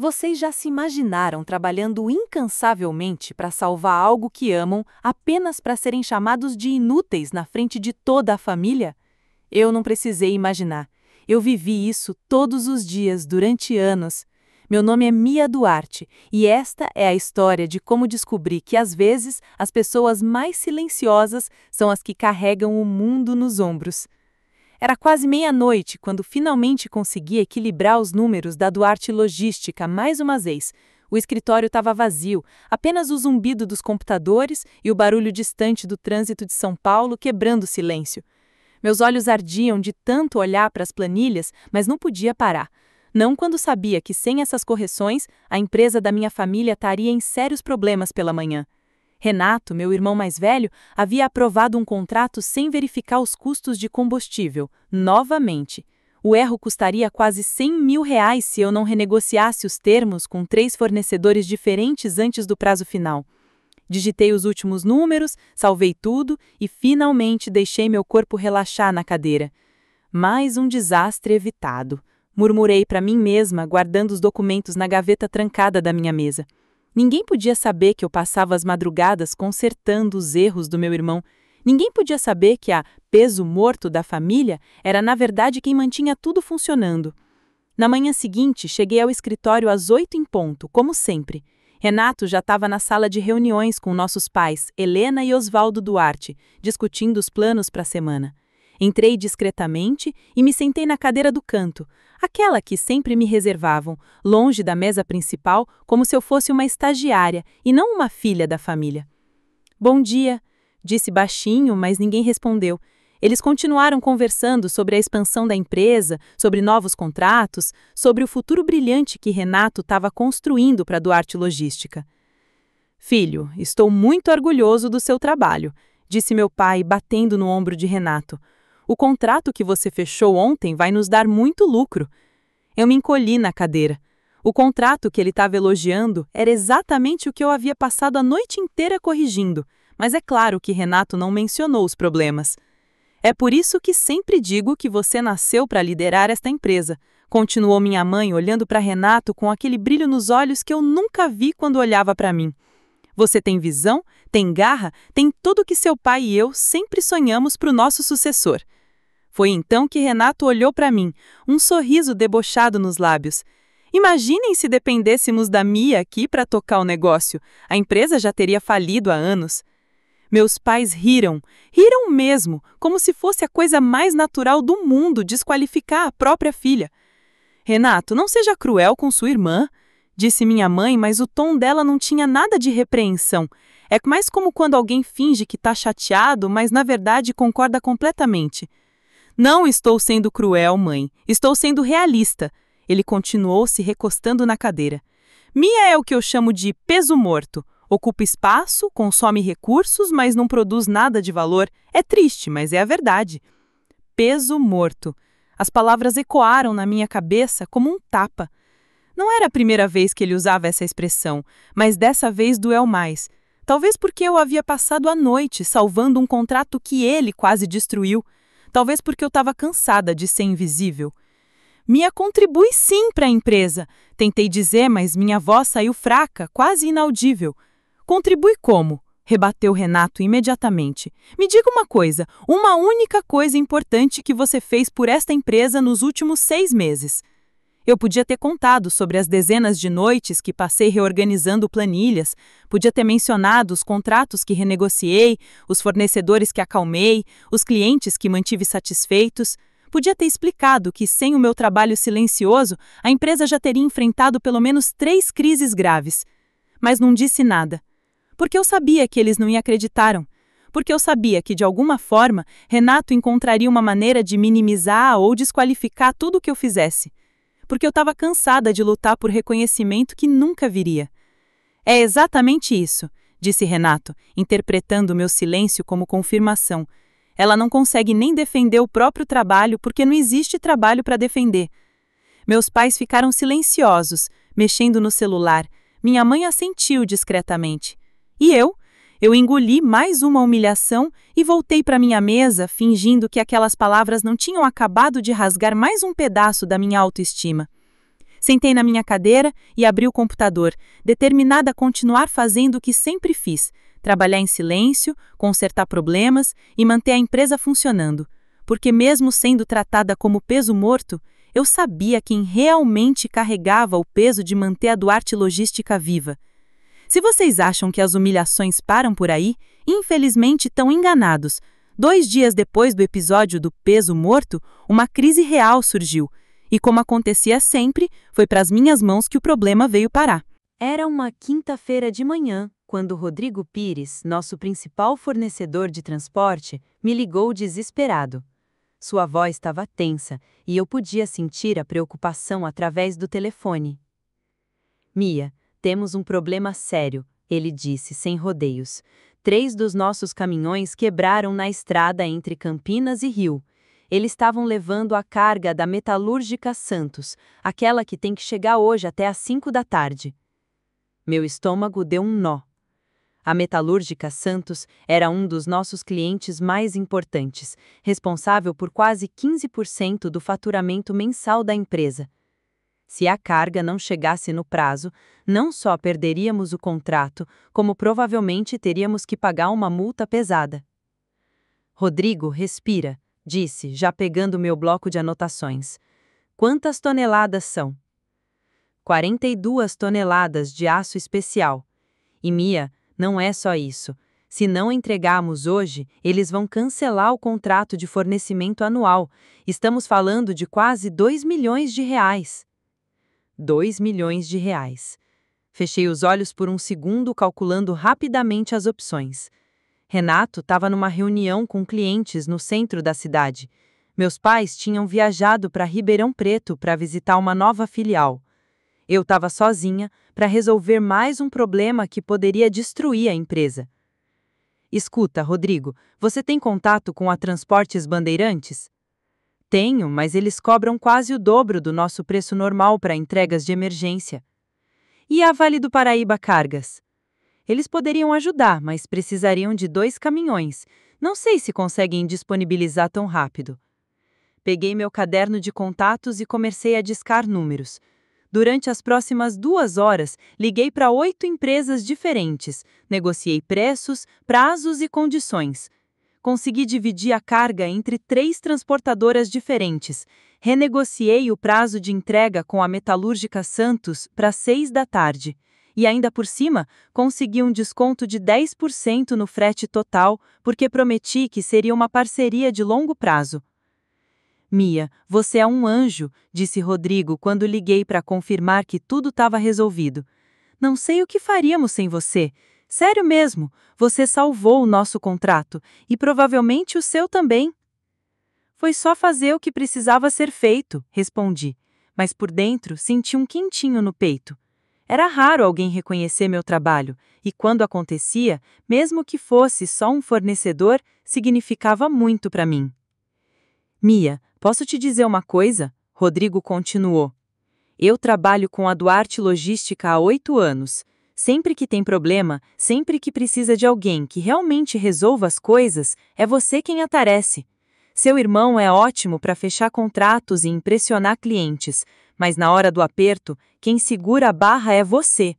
Vocês já se imaginaram trabalhando incansavelmente para salvar algo que amam apenas para serem chamados de inúteis na frente de toda a família? Eu não precisei imaginar. Eu vivi isso todos os dias durante anos. Meu nome é Mia Duarte e esta é a história de como descobri que às vezes as pessoas mais silenciosas são as que carregam o mundo nos ombros. Era quase meia-noite quando finalmente consegui equilibrar os números da Duarte Logística mais uma vez. O escritório estava vazio, apenas o zumbido dos computadores e o barulho distante do trânsito de São Paulo quebrando o silêncio. Meus olhos ardiam de tanto olhar para as planilhas, mas não podia parar. Não quando sabia que sem essas correções, a empresa da minha família estaria em sérios problemas pela manhã. Renato, meu irmão mais velho, havia aprovado um contrato sem verificar os custos de combustível, novamente. O erro custaria quase R$ 100.000 se eu não renegociasse os termos com 3 fornecedores diferentes antes do prazo final. Digitei os últimos números, salvei tudo e finalmente deixei meu corpo relaxar na cadeira. Mais um desastre evitado. Murmurei para mim mesma, guardando os documentos na gaveta trancada da minha mesa. Ninguém podia saber que eu passava as madrugadas consertando os erros do meu irmão. Ninguém podia saber que a peso morto da família era, na verdade, quem mantinha tudo funcionando. Na manhã seguinte, cheguei ao escritório às 8 em ponto, como sempre. Renato já estava na sala de reuniões com nossos pais, Helena e Osvaldo Duarte, discutindo os planos para a semana. Entrei discretamente e me sentei na cadeira do canto, aquela que sempre me reservavam, longe da mesa principal, como se eu fosse uma estagiária e não uma filha da família. "Bom dia", disse baixinho, mas ninguém respondeu. Eles continuaram conversando sobre a expansão da empresa, sobre novos contratos, sobre o futuro brilhante que Renato estava construindo para a Duarte Logística. "Filho, estou muito orgulhoso do seu trabalho", disse meu pai, batendo no ombro de Renato. "O contrato que você fechou ontem vai nos dar muito lucro." Eu me encolhi na cadeira. O contrato que ele estava elogiando era exatamente o que eu havia passado a noite inteira corrigindo, mas é claro que Renato não mencionou os problemas. "É por isso que sempre digo que você nasceu para liderar esta empresa", continuou minha mãe olhando para Renato com aquele brilho nos olhos que eu nunca vi quando olhava para mim. "Você tem visão, tem garra, tem tudo que seu pai e eu sempre sonhamos para o nosso sucessor." Foi então que Renato olhou para mim, um sorriso debochado nos lábios. "Imaginem se dependêssemos da Mia aqui para tocar o negócio. A empresa já teria falido há anos." Meus pais riram mesmo, como se fosse a coisa mais natural do mundo desqualificar a própria filha. "Renato, não seja cruel com sua irmã", disse minha mãe, mas o tom dela não tinha nada de repreensão. É mais como quando alguém finge que está chateado, mas na verdade concorda completamente. "Não estou sendo cruel, mãe. Estou sendo realista." Ele continuou se recostando na cadeira. "Mia é o que eu chamo de peso morto. Ocupa espaço, consome recursos, mas não produz nada de valor. É triste, mas é a verdade." Peso morto. As palavras ecoaram na minha cabeça como um tapa. Não era a primeira vez que ele usava essa expressão, mas dessa vez doeu mais. Talvez porque eu havia passado a noite salvando um contrato que ele quase destruiu. Talvez porque eu estava cansada de ser invisível. "Mia contribui sim para a empresa", tentei dizer, mas minha voz saiu fraca, quase inaudível. "Contribui como?", rebateu Renato imediatamente. "Me diga uma coisa, uma única coisa importante que você fez por esta empresa nos últimos 6 meses. Eu podia ter contado sobre as dezenas de noites que passei reorganizando planilhas, podia ter mencionado os contratos que renegociei, os fornecedores que acalmei, os clientes que mantive satisfeitos. Podia ter explicado que, sem o meu trabalho silencioso, a empresa já teria enfrentado pelo menos 3 crises graves. Mas não disse nada. Porque eu sabia que eles não me acreditaram. Porque eu sabia que, de alguma forma, Renato encontraria uma maneira de minimizar ou desqualificar tudo o que eu fizesse. Porque eu estava cansada de lutar por reconhecimento que nunca viria. "É exatamente isso", disse Renato, interpretando meu silêncio como confirmação. "Ela não consegue nem defender o próprio trabalho porque não existe trabalho para defender." Meus pais ficaram silenciosos, mexendo no celular. Minha mãe assentiu discretamente. E eu engoli mais uma humilhação e voltei para minha mesa, fingindo que aquelas palavras não tinham acabado de rasgar mais um pedaço da minha autoestima. Sentei na minha cadeira e abri o computador, determinada a continuar fazendo o que sempre fiz: trabalhar em silêncio, consertar problemas e manter a empresa funcionando. Porque, mesmo sendo tratada como peso morto, eu sabia quem realmente carregava o peso de manter a Duarte Logística viva. Se vocês acham que as humilhações param por aí, infelizmente estão enganados. 2 dias depois do episódio do peso morto, uma crise real surgiu. E como acontecia sempre, foi para as minhas mãos que o problema veio parar. Era uma quinta-feira de manhã, quando Rodrigo Pires, nosso principal fornecedor de transporte, me ligou desesperado. Sua voz estava tensa e eu podia sentir a preocupação através do telefone. Mia, temos um problema sério, ele disse sem rodeios. 3 dos nossos caminhões quebraram na estrada entre Campinas e Rio. Eles estavam levando a carga da Metalúrgica Santos, aquela que tem que chegar hoje até às 5 da tarde. Meu estômago deu um nó. A Metalúrgica Santos era um dos nossos clientes mais importantes, responsável por quase 15% do faturamento mensal da empresa. Se a carga não chegasse no prazo, não só perderíamos o contrato, como provavelmente teríamos que pagar uma multa pesada. Rodrigo, respira, disse, já pegando meu bloco de anotações. Quantas toneladas são? 42 toneladas de aço especial. E Mia, não é só isso. Se não entregarmos hoje, eles vão cancelar o contrato de fornecimento anual. Estamos falando de quase 2 milhões de reais. 2 milhões de reais. Fechei os olhos por um segundo, calculando rapidamente as opções. Renato estava numa reunião com clientes no centro da cidade. Meus pais tinham viajado para Ribeirão Preto para visitar uma nova filial. Eu estava sozinha para resolver mais um problema que poderia destruir a empresa. Escuta, Rodrigo, você tem contato com a Transportes Bandeirantes? Tenho, mas eles cobram quase o dobro do nosso preço normal para entregas de emergência. E a Vale do Paraíba Cargas? Eles poderiam ajudar, mas precisariam de 2 caminhões. Não sei se conseguem disponibilizar tão rápido. Peguei meu caderno de contatos e comecei a discar números. Durante as próximas 2 horas, liguei para 8 empresas diferentes, negociei preços, prazos e condições. Consegui dividir a carga entre 3 transportadoras diferentes. Renegociei o prazo de entrega com a Metalúrgica Santos para 6 da tarde. E ainda por cima, consegui um desconto de 10% no frete total, porque prometi que seria uma parceria de longo prazo. Mia, você é um anjo, disse Rodrigo quando liguei para confirmar que tudo estava resolvido. Não sei o que faríamos sem você. Sério mesmo, você salvou o nosso contrato e provavelmente o seu também. Foi só fazer o que precisava ser feito, respondi, mas por dentro senti um quentinho no peito. Era raro alguém reconhecer meu trabalho, e quando acontecia, mesmo que fosse só um fornecedor, significava muito para mim. Mia, posso te dizer uma coisa? Rodrigo continuou. Eu trabalho com a Duarte Logística há 8 anos. Sempre que tem problema, sempre que precisa de alguém que realmente resolva as coisas, é você quem aparece. Seu irmão é ótimo para fechar contratos e impressionar clientes, mas na hora do aperto, quem segura a barra é você.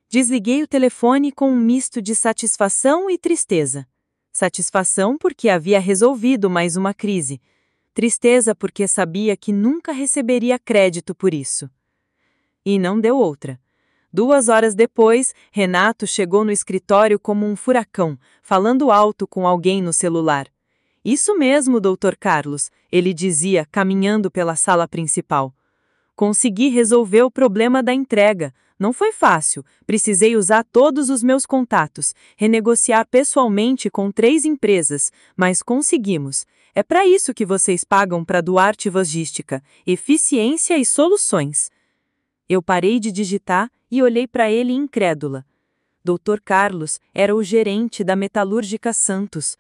Desliguei o telefone com um misto de satisfação e tristeza. Satisfação porque havia resolvido mais uma crise. Tristeza porque sabia que nunca receberia crédito por isso. E não deu outra. 2 horas depois, Renato chegou no escritório como um furacão, falando alto com alguém no celular. Isso mesmo, Dr. Carlos, ele dizia, caminhando pela sala principal. Consegui resolver o problema da entrega. Não foi fácil. Precisei usar todos os meus contatos, renegociar pessoalmente com 3 empresas, mas conseguimos. É para isso que vocês pagam para Duarte Logística, eficiência e soluções. Eu parei de digitar e olhei para ele incrédula. Dr. Carlos era o gerente da Metalúrgica Santos.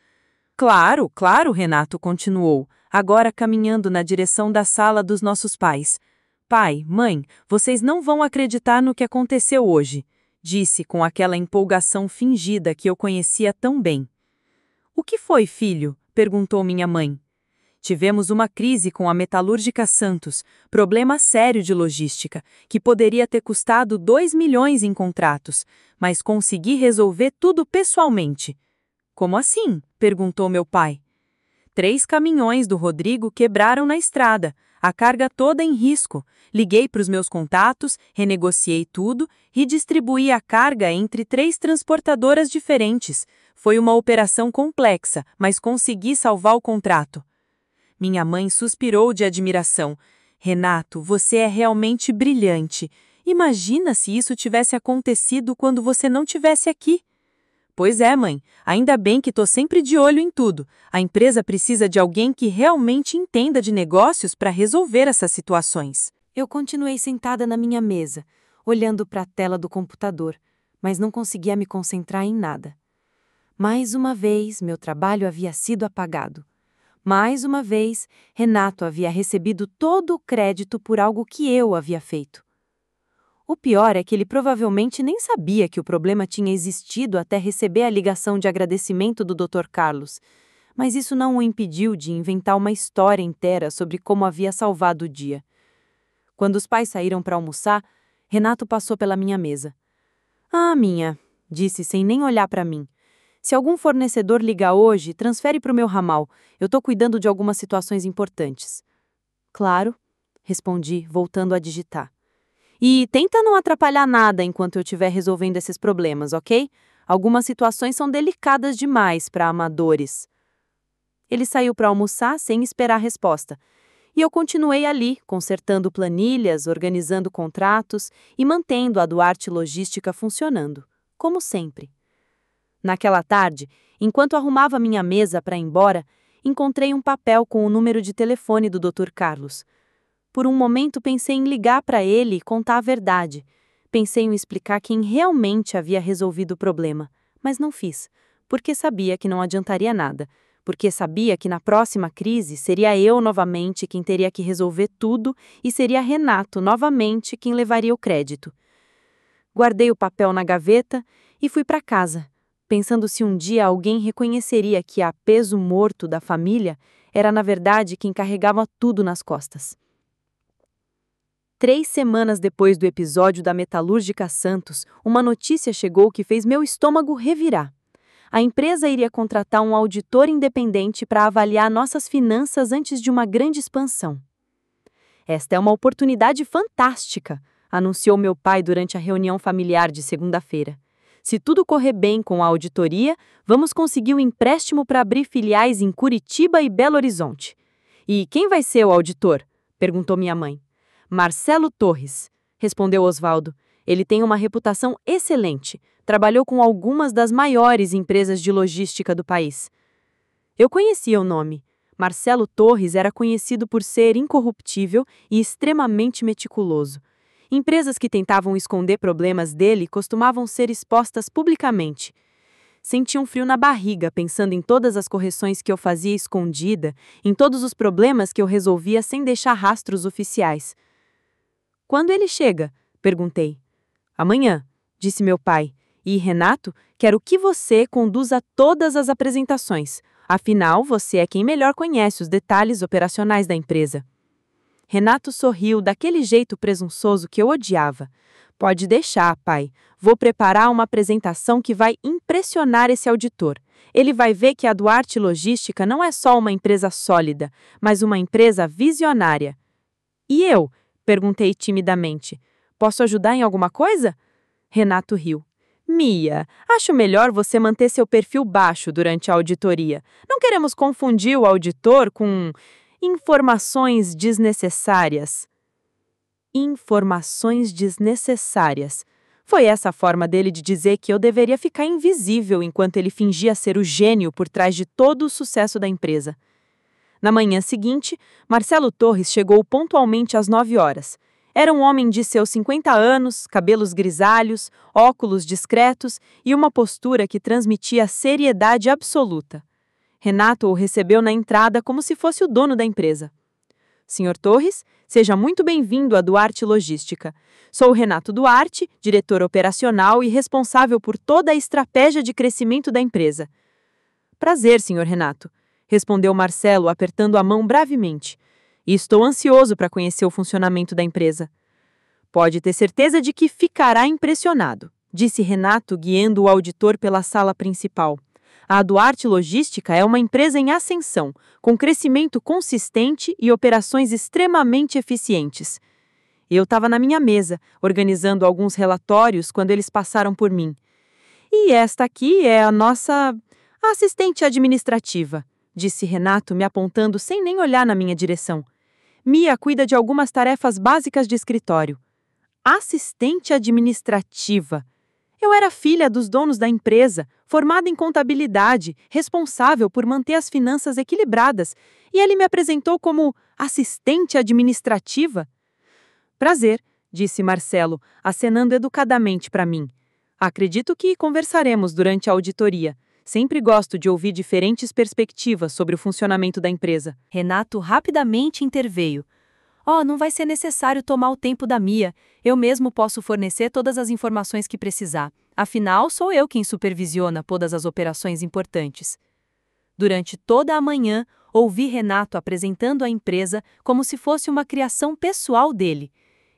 Claro, claro, Renato continuou, agora caminhando na direção da sala dos nossos pais. Pai, mãe, vocês não vão acreditar no que aconteceu hoje, disse com aquela empolgação fingida que eu conhecia tão bem. O que foi, filho? Perguntou minha mãe. Tivemos uma crise com a Metalúrgica Santos, problema sério de logística, que poderia ter custado 2 milhões em contratos, mas consegui resolver tudo pessoalmente. Como assim? Perguntou meu pai. 3 caminhões do Rodrigo quebraram na estrada, a carga toda em risco. Liguei para os meus contatos, renegociei tudo e distribuí a carga entre 3 transportadoras diferentes. Foi uma operação complexa, mas consegui salvar o contrato. Minha mãe suspirou de admiração. Renato, você é realmente brilhante. Imagina se isso tivesse acontecido quando você não estivesse aqui. Pois é, mãe. Ainda bem que estou sempre de olho em tudo. A empresa precisa de alguém que realmente entenda de negócios para resolver essas situações. Eu continuei sentada na minha mesa, olhando para a tela do computador, mas não conseguia me concentrar em nada. Mais uma vez, meu trabalho havia sido apagado. Mais uma vez, Renato havia recebido todo o crédito por algo que eu havia feito. O pior é que ele provavelmente nem sabia que o problema tinha existido até receber a ligação de agradecimento do Dr. Carlos, mas isso não o impediu de inventar uma história inteira sobre como havia salvado o dia. Quando os pais saíram para almoçar, Renato passou pela minha mesa. "Ah, minha", disse sem nem olhar para mim. "Se algum fornecedor ligar hoje, transfere para o meu ramal. Eu estou cuidando de algumas situações importantes." "Claro", respondi, voltando a digitar. "E tenta não atrapalhar nada enquanto eu estiver resolvendo esses problemas, ok? Algumas situações são delicadas demais para amadores." Ele saiu para almoçar sem esperar a resposta. E eu continuei ali, consertando planilhas, organizando contratos e mantendo a Duarte Logística funcionando, como sempre. Naquela tarde, enquanto arrumava minha mesa para ir embora, encontrei um papel com o número de telefone do Dr. Carlos. Por um momento pensei em ligar para ele e contar a verdade. Pensei em explicar quem realmente havia resolvido o problema, mas não fiz, porque sabia que não adiantaria nada, porque sabia que na próxima crise seria eu novamente quem teria que resolver tudo e seria Renato novamente quem levaria o crédito. Guardei o papel na gaveta e fui para casa, pensando se um dia alguém reconheceria que a peso morto da família era na verdade quem carregava tudo nas costas. 3 semanas depois do episódio da Metalúrgica Santos, uma notícia chegou que fez meu estômago revirar. A empresa iria contratar um auditor independente para avaliar nossas finanças antes de uma grande expansão. "Esta é uma oportunidade fantástica", anunciou meu pai durante a reunião familiar de segunda-feira. "Se tudo correr bem com a auditoria, vamos conseguir um empréstimo para abrir filiais em Curitiba e Belo Horizonte." "E quem vai ser o auditor?" perguntou minha mãe. "Marcelo Torres", respondeu Osvaldo. "Ele tem uma reputação excelente. Trabalhou com algumas das maiores empresas de logística do país." Eu conhecia o nome. Marcelo Torres era conhecido por ser incorruptível e extremamente meticuloso. Empresas que tentavam esconder problemas dele costumavam ser expostas publicamente. Senti um frio na barriga pensando em todas as correções que eu fazia escondida, em todos os problemas que eu resolvia sem deixar rastros oficiais. "Quando ele chega?" perguntei. "Amanhã", disse meu pai. "E, Renato, quero que você conduza todas as apresentações. Afinal, você é quem melhor conhece os detalhes operacionais da empresa." Renato sorriu daquele jeito presunçoso que eu odiava. "Pode deixar, pai. Vou preparar uma apresentação que vai impressionar esse auditor. Ele vai ver que a Duarte Logística não é só uma empresa sólida, mas uma empresa visionária." "E eu?" perguntei timidamente. "Posso ajudar em alguma coisa?" Renato riu. "Mia, acho melhor você manter seu perfil baixo durante a auditoria. Não queremos confundir o auditor com informações desnecessárias." Informações desnecessárias. Foi essa a forma dele de dizer que eu deveria ficar invisível enquanto ele fingia ser o gênio por trás de todo o sucesso da empresa. Na manhã seguinte, Marcelo Torres chegou pontualmente às 9 horas. Era um homem de seus 50 anos, cabelos grisalhos, óculos discretos e uma postura que transmitia seriedade absoluta. Renato o recebeu na entrada como se fosse o dono da empresa. "Senhor Torres, seja muito bem-vindo à Duarte Logística. Sou Renato Duarte, diretor operacional e responsável por toda a estratégia de crescimento da empresa." "Prazer, senhor Renato." respondeu Marcelo, apertando a mão bravemente. E estou ansioso para conhecer o funcionamento da empresa. Pode ter certeza de que ficará impressionado, disse Renato, guiando o auditor pela sala principal. A Duarte Logística é uma empresa em ascensão, com crescimento consistente e operações extremamente eficientes. Eu estava na minha mesa, organizando alguns relatórios quando eles passaram por mim. E esta aqui é a nossa assistente administrativa, disse Renato, me apontando sem nem olhar na minha direção. Mia cuida de algumas tarefas básicas de escritório. Assistente administrativa. Eu era filha dos donos da empresa, formada em contabilidade, responsável por manter as finanças equilibradas, e ele me apresentou como assistente administrativa. Prazer, disse Marcelo, acenando educadamente para mim. Acredito que conversaremos durante a auditoria. Sempre gosto de ouvir diferentes perspectivas sobre o funcionamento da empresa. Renato rapidamente interveio. Oh, não vai ser necessário tomar o tempo da Mia. Eu mesmo posso fornecer todas as informações que precisar. Afinal, sou eu quem supervisiona todas as operações importantes. Durante toda a manhã, ouvi Renato apresentando a empresa como se fosse uma criação pessoal dele.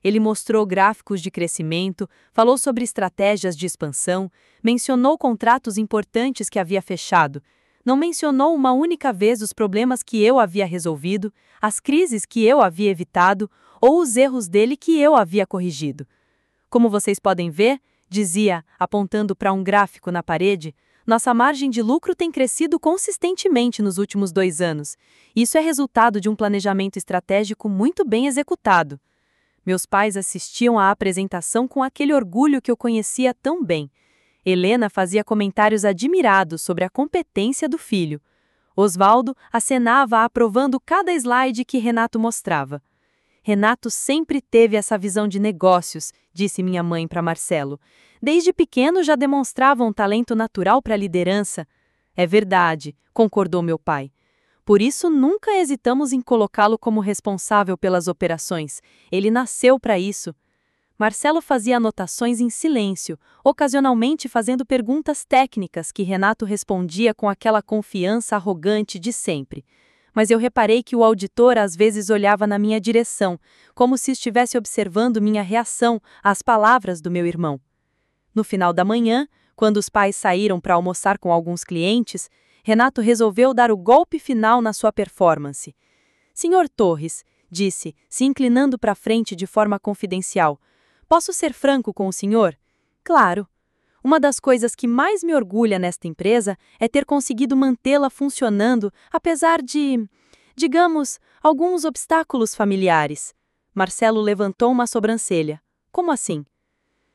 Ele mostrou gráficos de crescimento, falou sobre estratégias de expansão, mencionou contratos importantes que havia fechado. Não mencionou uma única vez os problemas que eu havia resolvido, as crises que eu havia evitado ou os erros dele que eu havia corrigido. Como vocês podem ver, dizia, apontando para um gráfico na parede, nossa margem de lucro tem crescido consistentemente nos últimos 2 anos. Isso é resultado de um planejamento estratégico muito bem executado. Meus pais assistiam à apresentação com aquele orgulho que eu conhecia tão bem. Helena fazia comentários admirados sobre a competência do filho. Osvaldo acenava aprovando cada slide que Renato mostrava. Renato sempre teve essa visão de negócios, disse minha mãe para Marcelo. Desde pequeno já demonstrava um talento natural para a liderança. É verdade, concordou meu pai. Por isso, nunca hesitamos em colocá-lo como responsável pelas operações. Ele nasceu para isso. Marcelo fazia anotações em silêncio, ocasionalmente fazendo perguntas técnicas que Renato respondia com aquela confiança arrogante de sempre. Mas eu reparei que o auditor às vezes olhava na minha direção, como se estivesse observando minha reação às palavras do meu irmão. No final da manhã, quando os pais saíram para almoçar com alguns clientes, Renato resolveu dar o golpe final na sua performance. Senhor Torres, disse, se inclinando para frente de forma confidencial, posso ser franco com o senhor? Claro. Uma das coisas que mais me orgulha nesta empresa é ter conseguido mantê-la funcionando apesar de, digamos, alguns obstáculos familiares. Marcelo levantou uma sobrancelha. Como assim?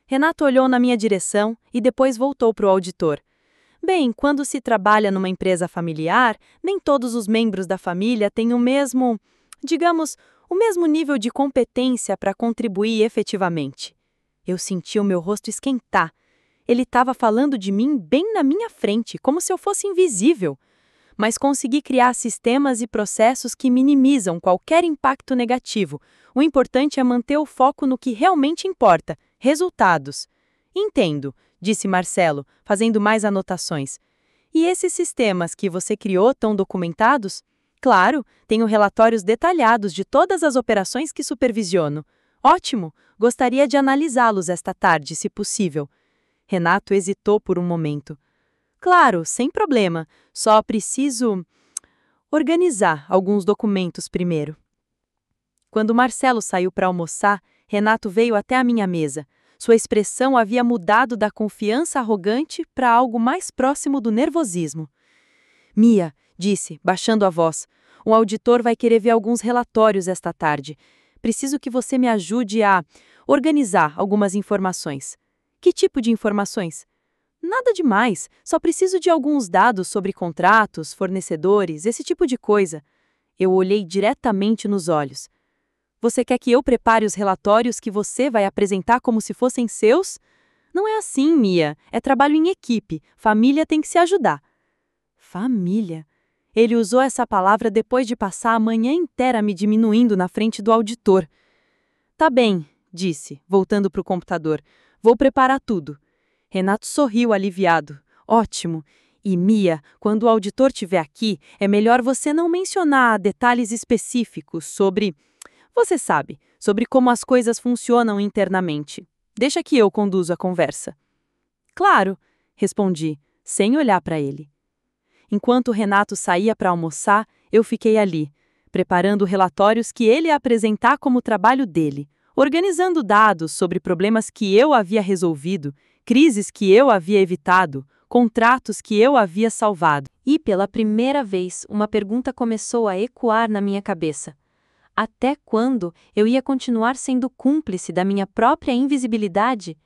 Renato olhou na minha direção e depois voltou para o auditor. Bem, quando se trabalha numa empresa familiar, nem todos os membros da família têm o mesmo, digamos, o mesmo nível de competência para contribuir efetivamente. Eu senti o meu rosto esquentar. Ele estava falando de mim bem na minha frente, como se eu fosse invisível. Mas consegui criar sistemas e processos que minimizam qualquer impacto negativo. O importante é manter o foco no que realmente importa, resultados. Entendo, disse Marcelo, fazendo mais anotações. E esses sistemas que você criou estão documentados? Claro, tenho relatórios detalhados de todas as operações que supervisiono. Ótimo, gostaria de analisá-los esta tarde, se possível. Renato hesitou por um momento. Claro, sem problema, só preciso organizar alguns documentos primeiro. Quando Marcelo saiu para almoçar, Renato veio até a minha mesa. Sua expressão havia mudado da confiança arrogante para algo mais próximo do nervosismo. Mia, disse, baixando a voz, o auditor vai querer ver alguns relatórios esta tarde. Preciso que você me ajude a organizar algumas informações. Que tipo de informações? Nada demais, só preciso de alguns dados sobre contratos, fornecedores, esse tipo de coisa. Eu olhei diretamente nos olhos. Você quer que eu prepare os relatórios que você vai apresentar como se fossem seus? Não é assim, Mia. É trabalho em equipe. Família tem que se ajudar. Família? Ele usou essa palavra depois de passar a manhã inteira me diminuindo na frente do auditor. Tá bem, disse, voltando para o computador. Vou preparar tudo. Renato sorriu aliviado. Ótimo. E Mia, quando o auditor estiver aqui, é melhor você não mencionar detalhes específicos sobre, você sabe, sobre como as coisas funcionam internamente. Deixa que eu conduzo a conversa. Claro, respondi, sem olhar para ele. Enquanto Renato saía para almoçar, eu fiquei ali, preparando relatórios que ele ia apresentar como trabalho dele, organizando dados sobre problemas que eu havia resolvido, crises que eu havia evitado, contratos que eu havia salvado. E, pela primeira vez, uma pergunta começou a ecoar na minha cabeça. Até quando eu ia continuar sendo cúmplice da minha própria invisibilidade?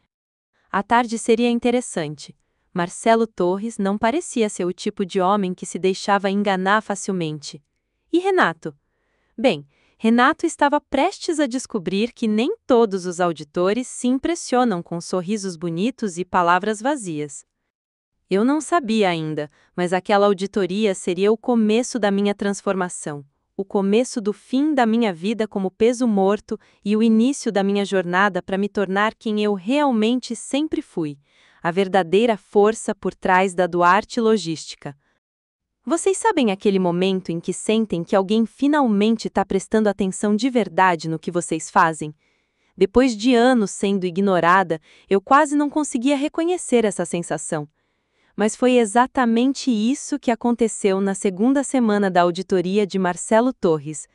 A tarde seria interessante. Marcelo Torres não parecia ser o tipo de homem que se deixava enganar facilmente. E Renato? Bem, Renato estava prestes a descobrir que nem todos os auditores se impressionam com sorrisos bonitos e palavras vazias. Eu não sabia ainda, mas aquela auditoria seria o começo da minha transformação, o começo do fim da minha vida como peso morto e o início da minha jornada para me tornar quem eu realmente sempre fui, a verdadeira força por trás da Duarte Logística. Vocês sabem aquele momento em que sentem que alguém finalmente está prestando atenção de verdade no que vocês fazem? Depois de anos sendo ignorada, eu quase não conseguia reconhecer essa sensação. Mas foi exatamente isso que aconteceu na segunda semana da auditoria de Marcelo Torres.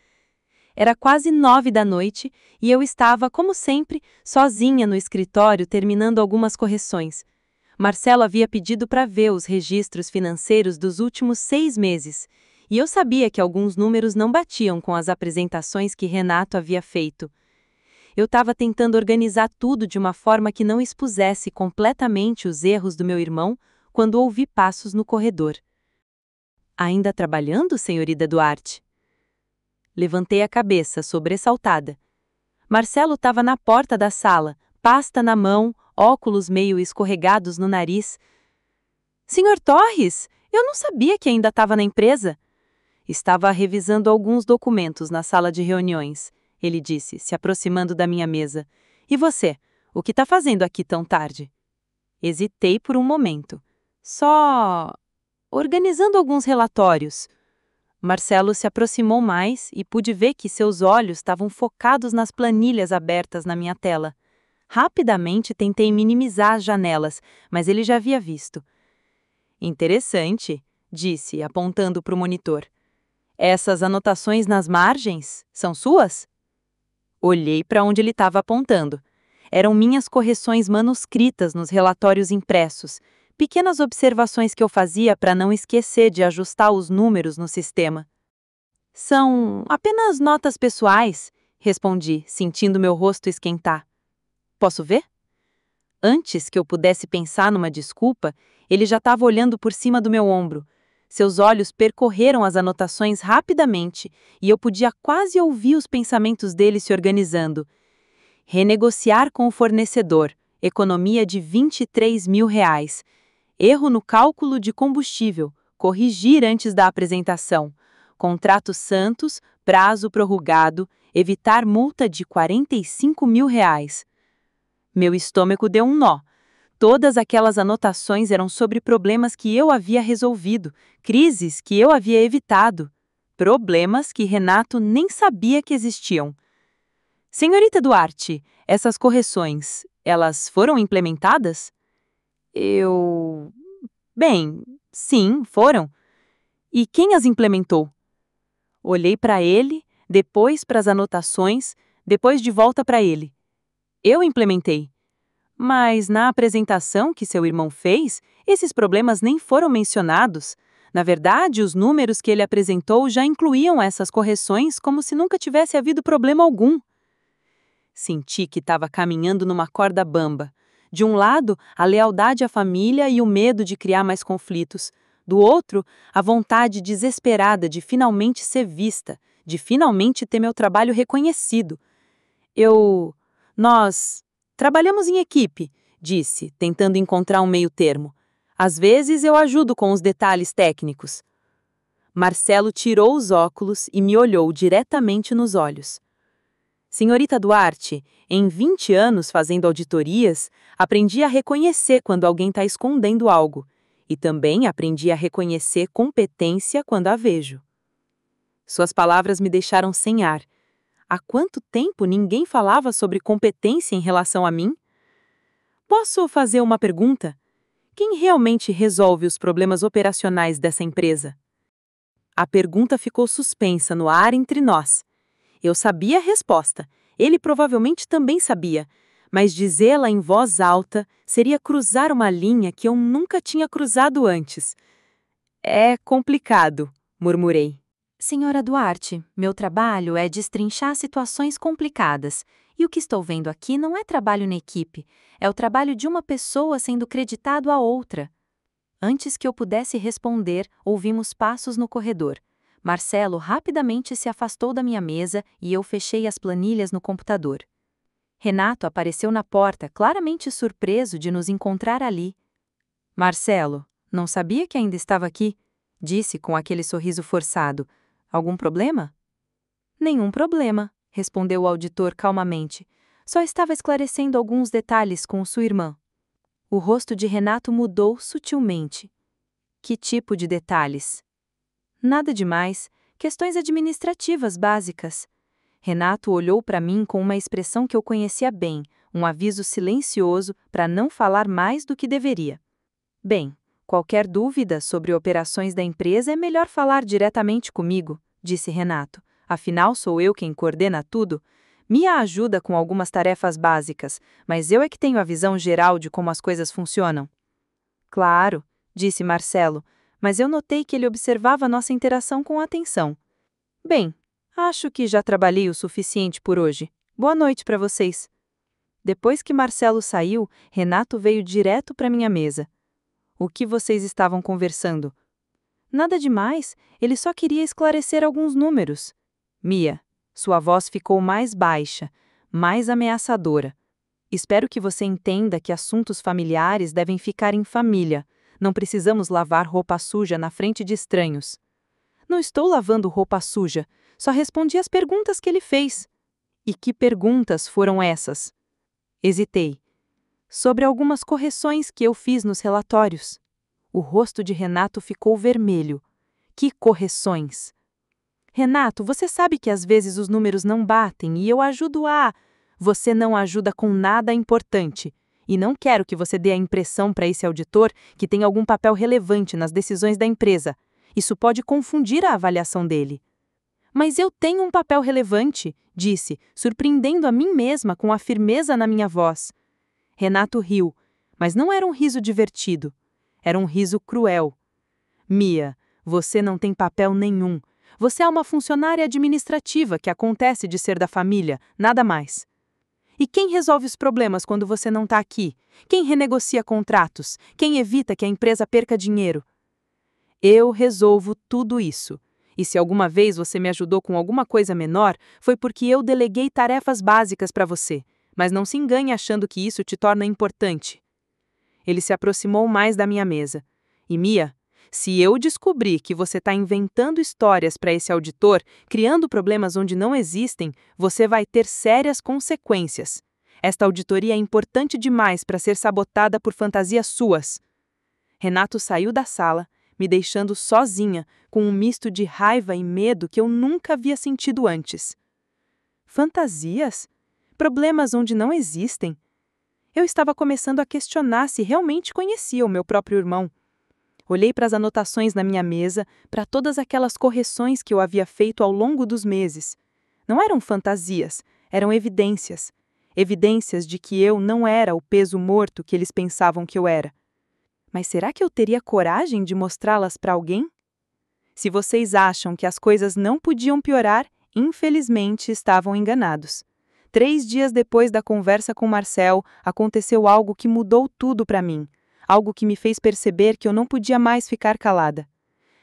Era quase 9 da noite e eu estava, como sempre, sozinha no escritório terminando algumas correções. Marcelo havia pedido para ver os registros financeiros dos últimos 6 meses, e eu sabia que alguns números não batiam com as apresentações que Renato havia feito. Eu estava tentando organizar tudo de uma forma que não expusesse completamente os erros do meu irmão, quando ouvi passos no corredor. Ainda trabalhando, senhorita Duarte? Levantei a cabeça, sobressaltada. Marcelo estava na porta da sala, pasta na mão, óculos meio escorregados no nariz. Senhor Torres, eu não sabia que ainda estava na empresa. Estava revisando alguns documentos na sala de reuniões, ele disse, se aproximando da minha mesa. E você, o que está fazendo aqui tão tarde? Hesitei por um momento. Só organizando alguns relatórios. Marcelo se aproximou mais e pude ver que seus olhos estavam focados nas planilhas abertas na minha tela. Rapidamente tentei minimizar as janelas, mas ele já havia visto. Interessante, disse, apontando para o monitor. Essas anotações nas margens são suas? Olhei para onde ele estava apontando. Eram minhas correções manuscritas nos relatórios impressos, pequenas observações que eu fazia para não esquecer de ajustar os números no sistema. São apenas notas pessoais, respondi, sentindo meu rosto esquentar. Posso ver? Antes que eu pudesse pensar numa desculpa, ele já estava olhando por cima do meu ombro. Seus olhos percorreram as anotações rapidamente e eu podia quase ouvir os pensamentos dele se organizando. Renegociar com o fornecedor, economia de R$ 23.000. Erro no cálculo de combustível, corrigir antes da apresentação. Contrato Santos, prazo prorrogado, evitar multa de R$ 45.000. Meu estômago deu um nó. Todas aquelas anotações eram sobre problemas que eu havia resolvido, crises que eu havia evitado, problemas que Renato nem sabia que existiam. Senhorita Duarte, essas correções, elas foram implementadas? Bem, sim, foram. E quem as implementou? Olhei para ele, depois para as anotações, depois de volta para ele. Eu implementei. Mas na apresentação que seu irmão fez, esses problemas nem foram mencionados. Na verdade, os números que ele apresentou já incluíam essas correções como se nunca tivesse havido problema algum. Senti que estava caminhando numa corda bamba. De um lado, a lealdade à família e o medo de criar mais conflitos. Do outro, a vontade desesperada de finalmente ser vista, de finalmente ter meu trabalho reconhecido. Nós trabalhamos em equipe, disse, tentando encontrar um meio-termo. Às vezes eu ajudo com os detalhes técnicos. Marcelo tirou os óculos e me olhou diretamente nos olhos. Senhorita Duarte, em 20 anos fazendo auditorias, aprendi a reconhecer quando alguém está escondendo algo. E também aprendi a reconhecer competência quando a vejo. Suas palavras me deixaram sem ar. Há quanto tempo ninguém falava sobre competência em relação a mim? Posso fazer uma pergunta? Quem realmente resolve os problemas operacionais dessa empresa? A pergunta ficou suspensa no ar entre nós. Eu sabia a resposta. Ele provavelmente também sabia, mas dizê-la em voz alta seria cruzar uma linha que eu nunca tinha cruzado antes. É complicado, murmurei. Senhora Duarte, meu trabalho é destrinchar situações complicadas. E o que estou vendo aqui não é trabalho na equipe, é o trabalho de uma pessoa sendo creditado a outra. Antes que eu pudesse responder, ouvimos passos no corredor. Marcelo rapidamente se afastou da minha mesa e eu fechei as planilhas no computador. Renato apareceu na porta, claramente surpreso de nos encontrar ali. Marcelo, não sabia que ainda estava aqui, disse com aquele sorriso forçado. Algum problema? Nenhum problema, respondeu o auditor calmamente. Só estava esclarecendo alguns detalhes com sua irmã. O rosto de Renato mudou sutilmente. Que tipo de detalhes? Nada demais, questões administrativas básicas. Renato olhou para mim com uma expressão que eu conhecia bem, um aviso silencioso para não falar mais do que deveria. Bem, qualquer dúvida sobre operações da empresa é melhor falar diretamente comigo, disse Renato. Afinal, sou eu quem coordena tudo. Mia ajuda com algumas tarefas básicas, mas eu é que tenho a visão geral de como as coisas funcionam. Claro, disse Marcelo, mas eu notei que ele observava nossa interação com atenção. Bem, acho que já trabalhei o suficiente por hoje. Boa noite para vocês. Depois que Marcelo saiu, Renato veio direto para minha mesa. O que vocês estavam conversando? Nada demais, ele só queria esclarecer alguns números. Mia, sua voz ficou mais baixa, mais ameaçadora. Espero que você entenda que assuntos familiares devem ficar em família. Não precisamos lavar roupa suja na frente de estranhos. Não estou lavando roupa suja, só respondi às perguntas que ele fez. E que perguntas foram essas? Hesitei. Sobre algumas correções que eu fiz nos relatórios. O rosto de Renato ficou vermelho. Que correções? Renato, você sabe que às vezes os números não batem e eu ajudo a... Você não ajuda com nada importante. E não quero que você dê a impressão para esse auditor que tem algum papel relevante nas decisões da empresa. Isso pode confundir a avaliação dele. Mas eu tenho um papel relevante, disse, surpreendendo a mim mesma com a firmeza na minha voz. Renato riu, mas não era um riso divertido. Era um riso cruel. Mia, você não tem papel nenhum. Você é uma funcionária administrativa que acontece de ser da família, nada mais. E quem resolve os problemas quando você não está aqui? Quem renegocia contratos? Quem evita que a empresa perca dinheiro? Eu resolvo tudo isso. E se alguma vez você me ajudou com alguma coisa menor, foi porque eu deleguei tarefas básicas para você. Mas não se engane achando que isso te torna importante. Ele se aproximou mais da minha mesa. E Mia, se eu descobrir que você está inventando histórias para esse auditor, criando problemas onde não existem, você vai ter sérias consequências. Esta auditoria é importante demais para ser sabotada por fantasias suas. Renato saiu da sala, me deixando sozinha, com um misto de raiva e medo que eu nunca havia sentido antes. Fantasias? Problemas onde não existem? Eu estava começando a questionar se realmente conhecia o meu próprio irmão. Olhei para as anotações na minha mesa, para todas aquelas correções que eu havia feito ao longo dos meses. Não eram fantasias, eram evidências. Evidências de que eu não era o peso morto que eles pensavam que eu era. Mas será que eu teria coragem de mostrá-las para alguém? Se vocês acham que as coisas não podiam piorar, infelizmente estavam enganados. 3 dias depois da conversa com Marcel, aconteceu algo que mudou tudo para mim. Algo que me fez perceber que eu não podia mais ficar calada.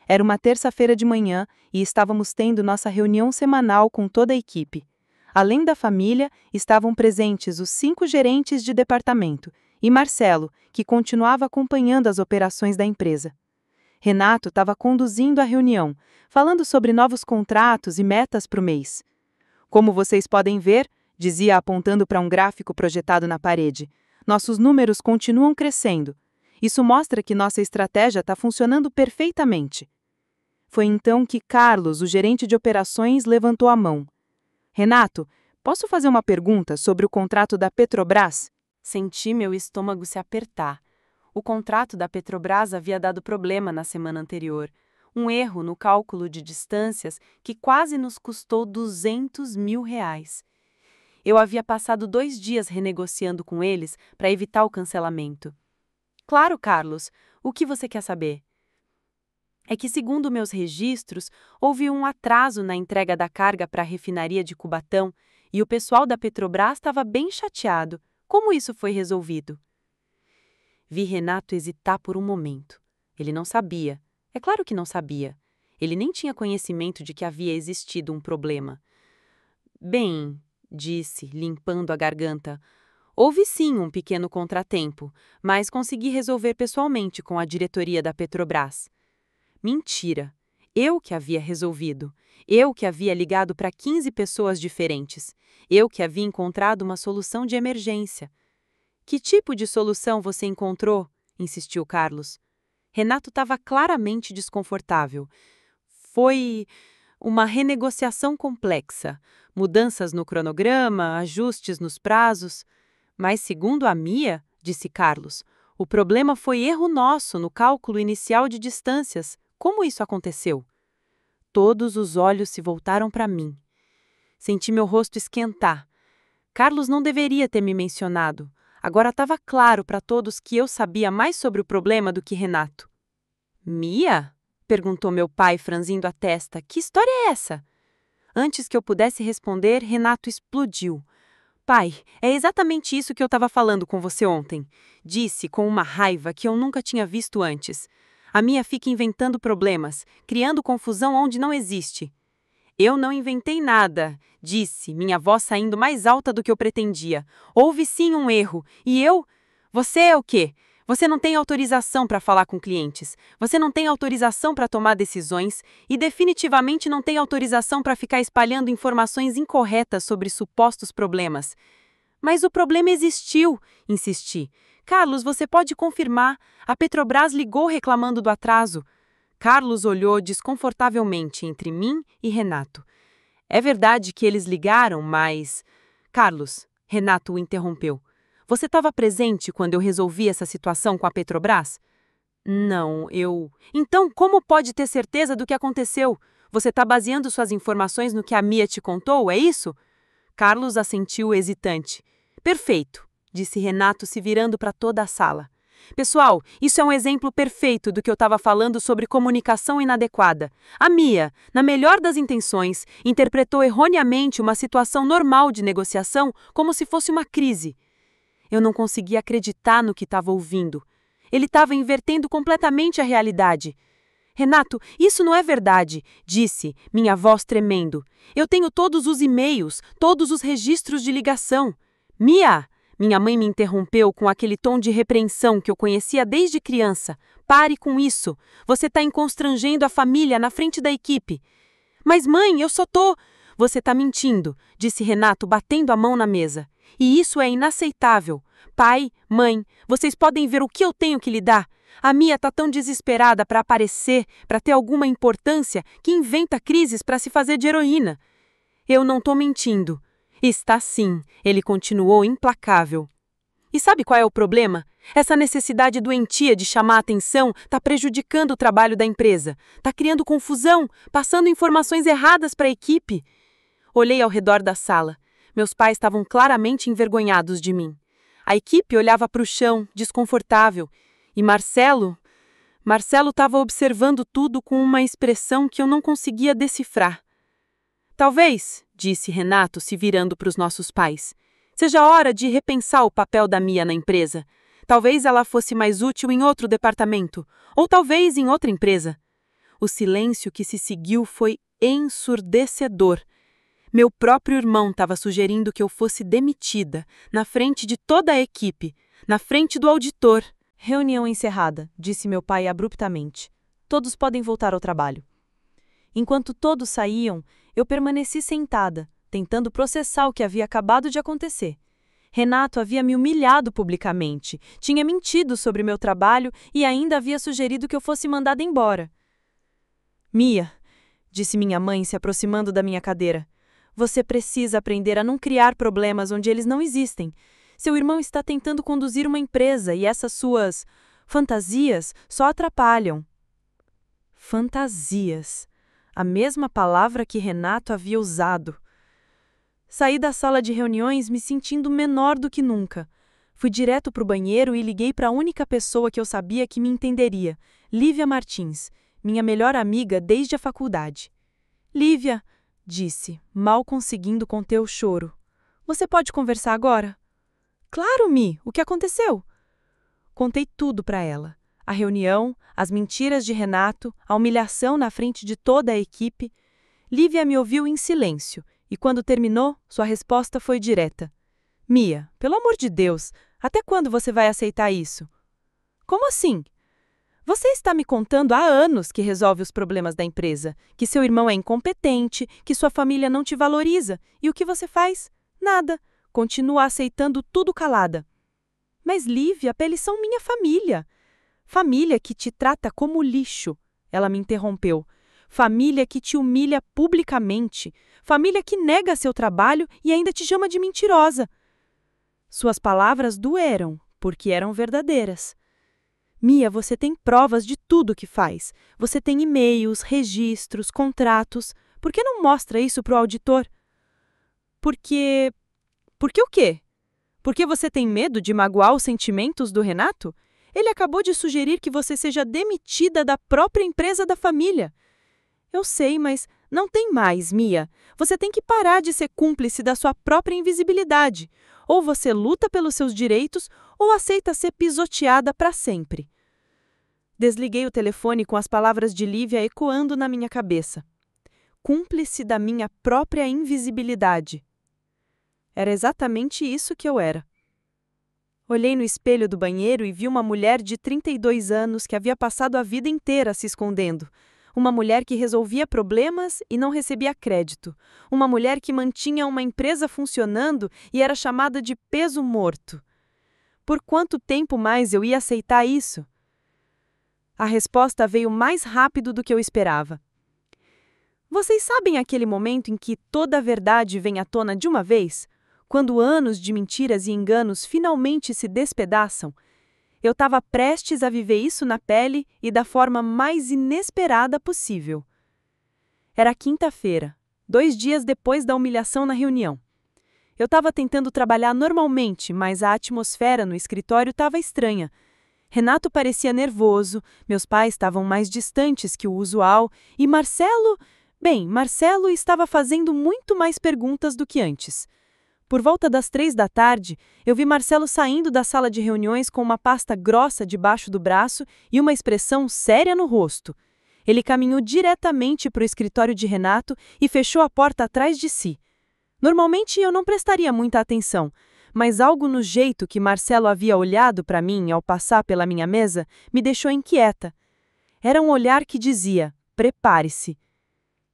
Era uma terça-feira de manhã e estávamos tendo nossa reunião semanal com toda a equipe. Além da família, estavam presentes os 5 gerentes de departamento e Marcelo, que continuava acompanhando as operações da empresa. Renato estava conduzindo a reunião, falando sobre novos contratos e metas para o mês. Como vocês podem ver, dizia apontando para um gráfico projetado na parede, nossos números continuam crescendo. Isso mostra que nossa estratégia está funcionando perfeitamente. Foi então que Carlos, o gerente de operações, levantou a mão. Renato, posso fazer uma pergunta sobre o contrato da Petrobras? Senti meu estômago se apertar. O contrato da Petrobras havia dado problema na semana anterior. Um erro no cálculo de distâncias que quase nos custou R$ 200 mil. Eu havia passado 2 dias renegociando com eles para evitar o cancelamento. Claro, Carlos, o que você quer saber? É que, segundo meus registros, houve um atraso na entrega da carga para a refinaria de Cubatão e o pessoal da Petrobras estava bem chateado. Como isso foi resolvido? Vi Renato hesitar por um momento. Ele não sabia. É claro que não sabia. Ele nem tinha conhecimento de que havia existido um problema. Bem, disse, limpando a garganta, houve sim um pequeno contratempo, mas consegui resolver pessoalmente com a diretoria da Petrobras. Mentira! Eu que havia resolvido. Eu que havia ligado para 15 pessoas diferentes. Eu que havia encontrado uma solução de emergência. Que tipo de solução você encontrou? Insistiu Carlos. Renato estava claramente desconfortável. Foi uma renegociação complexa, mudanças no cronograma, ajustes nos prazos. Mas, segundo a Mia, disse Carlos, o problema foi erro nosso no cálculo inicial de distâncias. Como isso aconteceu? Todos os olhos se voltaram para mim. Senti meu rosto esquentar. Carlos não deveria ter me mencionado. Agora estava claro para todos que eu sabia mais sobre o problema do que Renato. Mia? Perguntou meu pai, franzindo a testa. Que história é essa? Antes que eu pudesse responder, Renato explodiu. Pai, é exatamente isso que eu estava falando com você ontem. Disse com uma raiva que eu nunca tinha visto antes. A Mia fica inventando problemas, criando confusão onde não existe. Eu não inventei nada, disse, minha voz saindo mais alta do que eu pretendia. Houve sim um erro. E eu? Você é o quê? Você não tem autorização para falar com clientes. Você não tem autorização para tomar decisões e definitivamente não tem autorização para ficar espalhando informações incorretas sobre supostos problemas. Mas o problema existiu, insisti. Carlos, você pode confirmar. A Petrobras ligou reclamando do atraso. Carlos olhou desconfortavelmente entre mim e Renato. É verdade que eles ligaram, mas... Carlos, Renato o interrompeu. Você estava presente quando eu resolvi essa situação com a Petrobras? Não, eu... Então, como pode ter certeza do que aconteceu? Você está baseando suas informações no que a Mia te contou, é isso? Carlos assentiu hesitante. Perfeito, disse Renato se virando para toda a sala. Pessoal, isso é um exemplo perfeito do que eu estava falando sobre comunicação inadequada. A Mia, na melhor das intenções, interpretou erroneamente uma situação normal de negociação como se fosse uma crise. Eu não conseguia acreditar no que estava ouvindo. Ele estava invertendo completamente a realidade. Renato, isso não é verdade, disse, minha voz tremendo. Eu tenho todos os e-mails, todos os registros de ligação. Mia! Minha mãe me interrompeu com aquele tom de repreensão que eu conhecia desde criança. Pare com isso. Você está constrangendo a família na frente da equipe. Mas, mãe, eu só tô... Você está mentindo, disse Renato, batendo a mão na mesa. E isso é inaceitável. Pai, mãe, vocês podem ver o que eu tenho que lhe dar. A Mia está tão desesperada para aparecer, para ter alguma importância, que inventa crises para se fazer de heroína. Eu não estou mentindo. Está sim, ele continuou implacável. E sabe qual é o problema? Essa necessidade doentia de chamar a atenção está prejudicando o trabalho da empresa. Está criando confusão, passando informações erradas para a equipe. Olhei ao redor da sala. Meus pais estavam claramente envergonhados de mim. A equipe olhava para o chão, desconfortável. E Marcelo estava observando tudo com uma expressão que eu não conseguia decifrar. Talvez, disse Renato, se virando para os nossos pais, seja hora de repensar o papel da Mia na empresa. Talvez ela fosse mais útil em outro departamento, ou talvez em outra empresa. O silêncio que se seguiu foi ensurdecedor. Meu próprio irmão estava sugerindo que eu fosse demitida, na frente de toda a equipe, na frente do auditor. Reunião encerrada, disse meu pai abruptamente. Todos podem voltar ao trabalho. Enquanto todos saíam, eu permaneci sentada, tentando processar o que havia acabado de acontecer. Renato havia me humilhado publicamente, tinha mentido sobre meu trabalho e ainda havia sugerido que eu fosse mandada embora. Mia, disse minha mãe, se aproximando da minha cadeira, você precisa aprender a não criar problemas onde eles não existem. Seu irmão está tentando conduzir uma empresa e essas suas fantasias só atrapalham. Fantasias. A mesma palavra que Renato havia usado. Saí da sala de reuniões me sentindo menor do que nunca. Fui direto para o banheiro e liguei para a única pessoa que eu sabia que me entenderia, Lívia Martins, minha melhor amiga desde a faculdade. Lívia, disse, mal conseguindo conter o choro. Você pode conversar agora? Claro, Mi, o que aconteceu? Contei tudo para ela. A reunião, as mentiras de Renato, a humilhação na frente de toda a equipe. Lívia me ouviu em silêncio, e quando terminou, sua resposta foi direta. Mia, pelo amor de Deus, até quando você vai aceitar isso? Como assim? Você está me contando há anos que resolve os problemas da empresa, que seu irmão é incompetente, que sua família não te valoriza, e o que você faz? Nada. Continua aceitando tudo calada. Mas, Lívia, eles são minha família. Família que te trata como lixo. Ela me interrompeu. Família que te humilha publicamente. Família que nega seu trabalho e ainda te chama de mentirosa. Suas palavras doeram, porque eram verdadeiras. Mia, você tem provas de tudo que faz. Você tem e-mails, registros, contratos. Por que não mostra isso para o auditor? Porque o quê? Porque você tem medo de magoar os sentimentos do Renato? Ele acabou de sugerir que você seja demitida da própria empresa da família. Eu sei, mas não tem mais, Mia. Você tem que parar de ser cúmplice da sua própria invisibilidade. Ou você luta pelos seus direitos, ou aceita ser pisoteada para sempre. Desliguei o telefone com as palavras de Lívia ecoando na minha cabeça. Cúmplice da minha própria invisibilidade. Era exatamente isso que eu era. Olhei no espelho do banheiro e vi uma mulher de 32 anos que havia passado a vida inteira se escondendo. Uma mulher que resolvia problemas e não recebia crédito. Uma mulher que mantinha uma empresa funcionando e era chamada de peso morto. Por quanto tempo mais eu ia aceitar isso? A resposta veio mais rápido do que eu esperava. Vocês sabem aquele momento em que toda a verdade vem à tona de uma vez? Quando anos de mentiras e enganos finalmente se despedaçam? Eu estava prestes a viver isso na pele e da forma mais inesperada possível. Era quinta-feira, 2 dias depois da humilhação na reunião. Eu estava tentando trabalhar normalmente, mas a atmosfera no escritório estava estranha. Renato parecia nervoso, meus pais estavam mais distantes que o usual e Marcelo estava fazendo muito mais perguntas do que antes. Por volta das 3 da tarde, eu vi Marcelo saindo da sala de reuniões com uma pasta grossa debaixo do braço e uma expressão séria no rosto. Ele caminhou diretamente para o escritório de Renato e fechou a porta atrás de si. Normalmente eu não prestaria muita atenção, mas algo no jeito que Marcelo havia olhado para mim ao passar pela minha mesa me deixou inquieta. Era um olhar que dizia: prepare-se.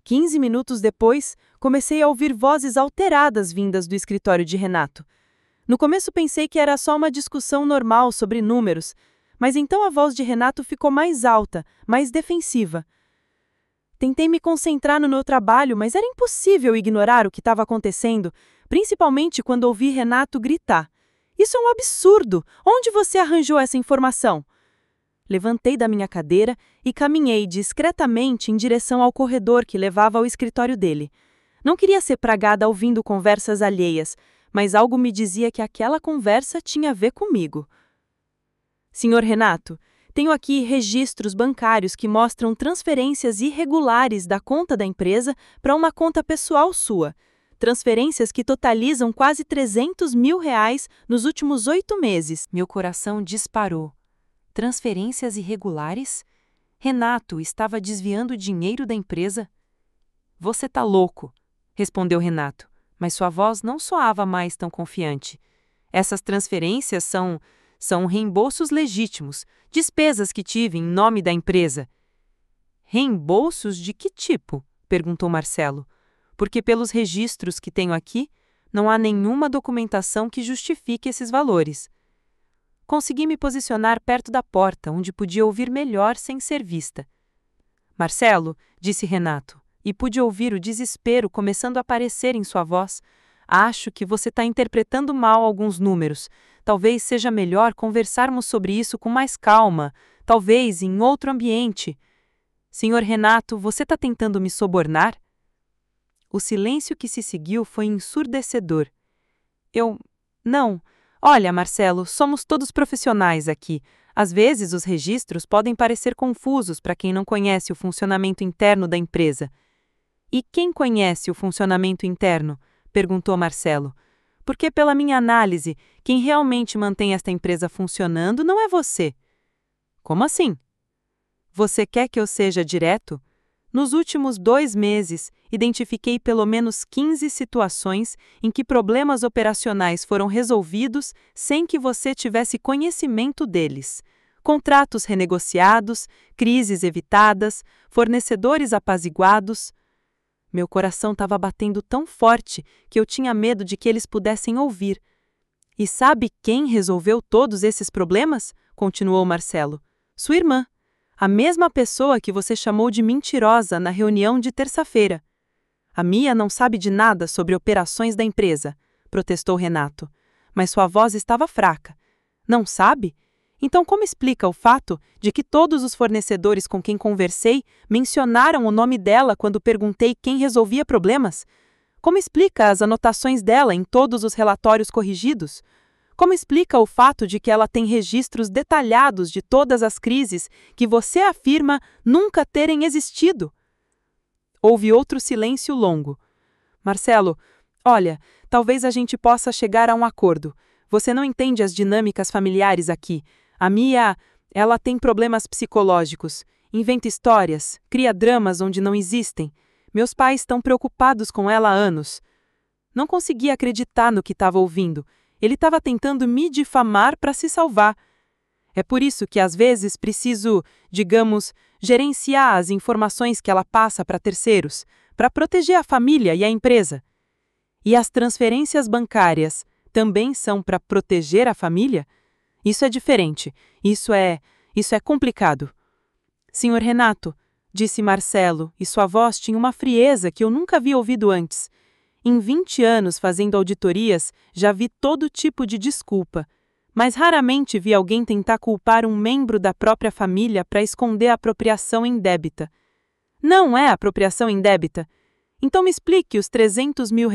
15 minutos depois, comecei a ouvir vozes alteradas vindas do escritório de Renato. No começo pensei que era só uma discussão normal sobre números, mas então a voz de Renato ficou mais alta, mais defensiva. Tentei me concentrar no meu trabalho, mas era impossível ignorar o que estava acontecendo, principalmente quando ouvi Renato gritar: "Isso é um absurdo! Onde você arranjou essa informação?" Levantei da minha cadeira e caminhei discretamente em direção ao corredor que levava ao escritório dele. Não queria ser pragada ouvindo conversas alheias, mas algo me dizia que aquela conversa tinha a ver comigo. Senhor Renato, tenho aqui registros bancários que mostram transferências irregulares da conta da empresa para uma conta pessoal sua. Transferências que totalizam quase R$300 mil nos últimos 8 meses. Meu coração disparou. Transferências irregulares? Renato estava desviando dinheiro da empresa? Você tá louco, respondeu Renato, mas sua voz não soava mais tão confiante. Essas transferências são reembolsos legítimos, despesas que tive em nome da empresa. Reembolsos de que tipo? Perguntou Marcelo. Porque pelos registros que tenho aqui, Não há nenhuma documentação que justifique esses valores. Consegui me posicionar perto da porta, onde podia ouvir melhor sem ser vista. Marcelo, disse Renato, e pude ouvir o desespero começando a aparecer em sua voz. Acho que você está interpretando mal alguns números. Talvez seja melhor conversarmos sobre isso com mais calma, talvez em outro ambiente. Senhor Renato, você está tentando me subornar? O silêncio que se seguiu foi ensurdecedor. Não. Olha, Marcelo, somos todos profissionais aqui. Às vezes os registros podem parecer confusos para quem não conhece o funcionamento interno da empresa. E quem conhece o funcionamento interno? Perguntou Marcelo. Porque, pela minha análise, quem realmente mantém esta empresa funcionando não é você. Como assim? Você quer que eu seja direto? Nos últimos 2 meses, identifiquei pelo menos 15 situações em que problemas operacionais foram resolvidos sem que você tivesse conhecimento deles. Contratos renegociados, crises evitadas, fornecedores apaziguados. Meu coração estava batendo tão forte que eu tinha medo de que eles pudessem ouvir. E sabe quem resolveu todos esses problemas? Continuou Marcelo. Sua irmã. A mesma pessoa que você chamou de mentirosa na reunião de terça-feira. A Mia não sabe de nada sobre operações da empresa, protestou Renato. Mas sua voz estava fraca. Não sabe? Então como explica o fato de que todos os fornecedores com quem conversei mencionaram o nome dela quando perguntei quem resolvia problemas? Como explica as anotações dela em todos os relatórios corrigidos? Como explica o fato de que ela tem registros detalhados de todas as crises que você afirma nunca terem existido? Houve outro silêncio longo. Marcelo, olha, talvez a gente possa chegar a um acordo. Você não entende as dinâmicas familiares aqui. A Mia, ela tem problemas psicológicos, inventa histórias, cria dramas onde não existem. Meus pais estão preocupados com ela há anos. Não conseguia acreditar no que estava ouvindo. Ele estava tentando me difamar para se salvar. É por isso que às vezes preciso, digamos, gerenciar as informações que ela passa para terceiros, para proteger a família e a empresa. E as transferências bancárias também são para proteger a família? Isso é diferente. Isso é complicado. Senhor Renato, disse Marcelo, e sua voz tinha uma frieza que eu nunca havia ouvido antes. Em 20 anos fazendo auditorias, já vi todo tipo de desculpa, mas raramente vi alguém tentar culpar um membro da própria família para esconder a apropriação indébita. Não é apropriação indébita? Então me explique os R$300 mil.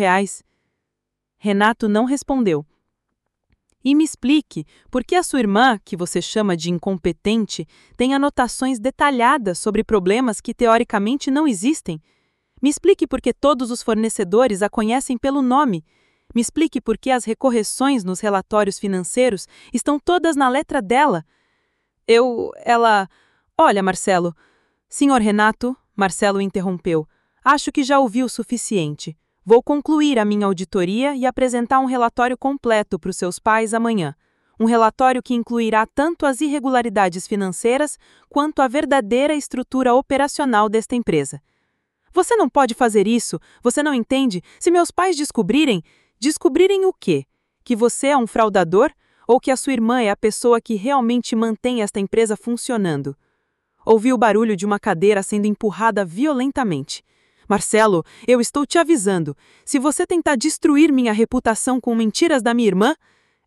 Renato não respondeu. E me explique por que a sua irmã, que você chama de incompetente, tem anotações detalhadas sobre problemas que teoricamente não existem. Me explique por que todos os fornecedores a conhecem pelo nome. Me explique por que as recorreções nos relatórios financeiros estão todas na letra dela. Olha, Marcelo. Senhor Renato, Marcelo interrompeu. Acho que já ouvi o suficiente. Vou concluir a minha auditoria e apresentar um relatório completo para os seus pais amanhã. Um relatório que incluirá tanto as irregularidades financeiras quanto a verdadeira estrutura operacional desta empresa. Você não pode fazer isso, você não entende? Se meus pais descobrirem o quê? Que você é um fraudador ou que a sua irmã é a pessoa que realmente mantém esta empresa funcionando? Ouvi o barulho de uma cadeira sendo empurrada violentamente. Marcelo, eu estou te avisando. Se você tentar destruir minha reputação com mentiras da minha irmã,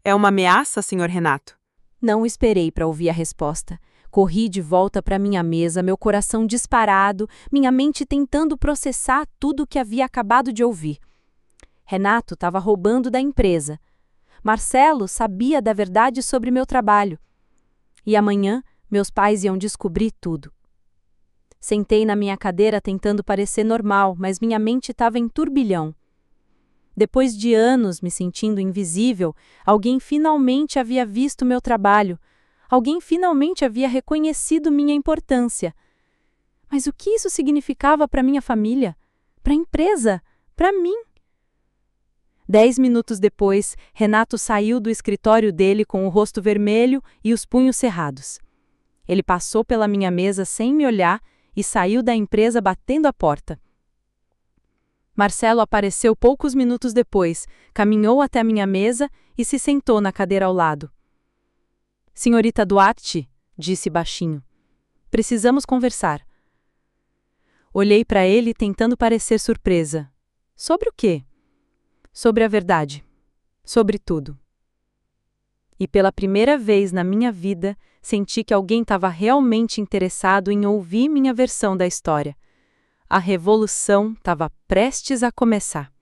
é uma ameaça, senhor Renato. Não esperei para ouvir a resposta. Corri de volta para minha mesa, meu coração disparado, minha mente tentando processar tudo o que havia acabado de ouvir. Renato estava roubando da empresa. Marcelo sabia da verdade sobre meu trabalho. E amanhã, meus pais iam descobrir tudo. Sentei na minha cadeira tentando parecer normal, mas minha mente estava em turbilhão. Depois de anos me sentindo invisível, alguém finalmente havia visto meu trabalho. Alguém finalmente havia reconhecido minha importância. Mas o que isso significava para minha família? Para a empresa? Para mim? 10 minutos depois, Renato saiu do escritório dele com o rosto vermelho e os punhos cerrados. Ele passou pela minha mesa sem me olhar e saiu da empresa batendo a porta. Marcelo apareceu poucos minutos depois, caminhou até minha mesa e se sentou na cadeira ao lado. Senhorita Duarte, disse baixinho, precisamos conversar. Olhei para ele tentando parecer surpresa. Sobre o quê? Sobre a verdade. Sobre tudo. E pela primeira vez na minha vida, senti que alguém estava realmente interessado em ouvir minha versão da história. A revolução estava prestes a começar.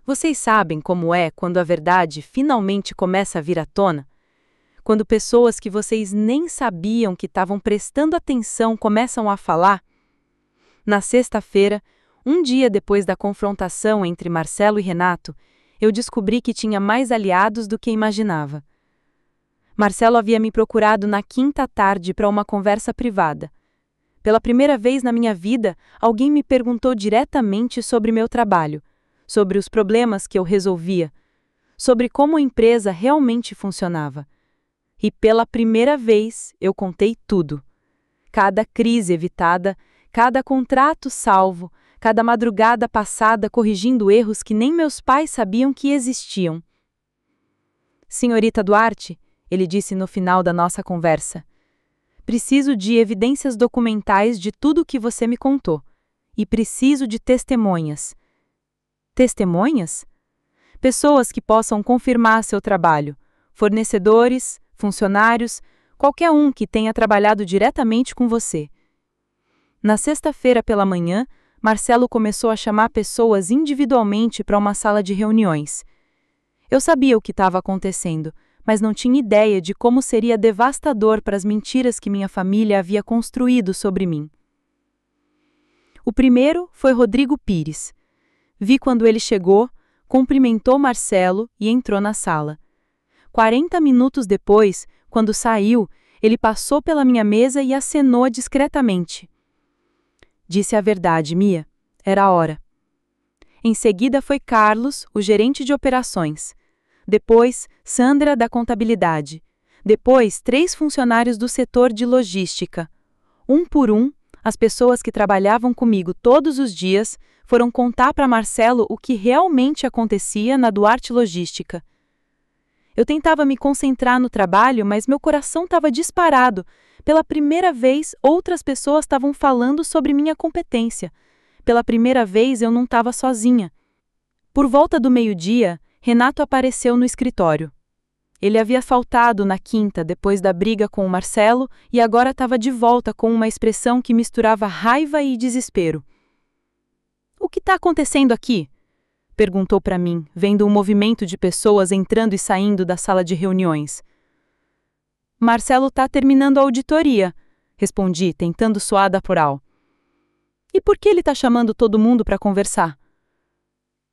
Vocês sabem como é quando a verdade finalmente começa a vir à tona? Quando pessoas que vocês nem sabiam que estavam prestando atenção começam a falar? Na sexta-feira, um dia depois da confrontação entre Marcelo e Renato, eu descobri que tinha mais aliados do que imaginava. Marcelo havia me procurado na quinta tarde para uma conversa privada. Pela primeira vez na minha vida, alguém me perguntou diretamente sobre meu trabalho, sobre os problemas que eu resolvia, sobre como a empresa realmente funcionava. E pela primeira vez, eu contei tudo. Cada crise evitada, cada contrato salvo, cada madrugada passada corrigindo erros que nem meus pais sabiam que existiam. Senhorita Duarte, ele disse no final da nossa conversa, preciso de evidências documentais de tudo o que você me contou. E preciso de testemunhas. Testemunhas? Pessoas que possam confirmar seu trabalho. Fornecedores, funcionários, qualquer um que tenha trabalhado diretamente com você. Na sexta-feira pela manhã, Marcelo começou a chamar pessoas individualmente para uma sala de reuniões. Eu sabia o que estava acontecendo, mas não tinha ideia de como seria devastador para as mentiras que minha família havia construído sobre mim. O primeiro foi Rodrigo Pires. Vi quando ele chegou, cumprimentou Marcelo e entrou na sala. 40 minutos depois, quando saiu, ele passou pela minha mesa e acenou discretamente. Disse a verdade, Mia. Era a hora. Em seguida foi Carlos, o gerente de operações. Depois, Sandra, da contabilidade. Depois, 3 funcionários do setor de logística. Um por um, as pessoas que trabalhavam comigo todos os dias foram contar para Marcelo o que realmente acontecia na Duarte Logística. Eu tentava me concentrar no trabalho, mas meu coração estava disparado. Pela primeira vez, outras pessoas estavam falando sobre minha competência. Pela primeira vez, eu não estava sozinha. Por volta do meio-dia, Renato apareceu no escritório. Ele havia faltado na quinta depois da briga com o Marcelo e agora estava de volta com uma expressão que misturava raiva e desespero. O que está acontecendo aqui? Perguntou para mim, vendo um movimento de pessoas entrando e saindo da sala de reuniões. Marcelo está terminando a auditoria, respondi, tentando soar natural. E por que ele está chamando todo mundo para conversar?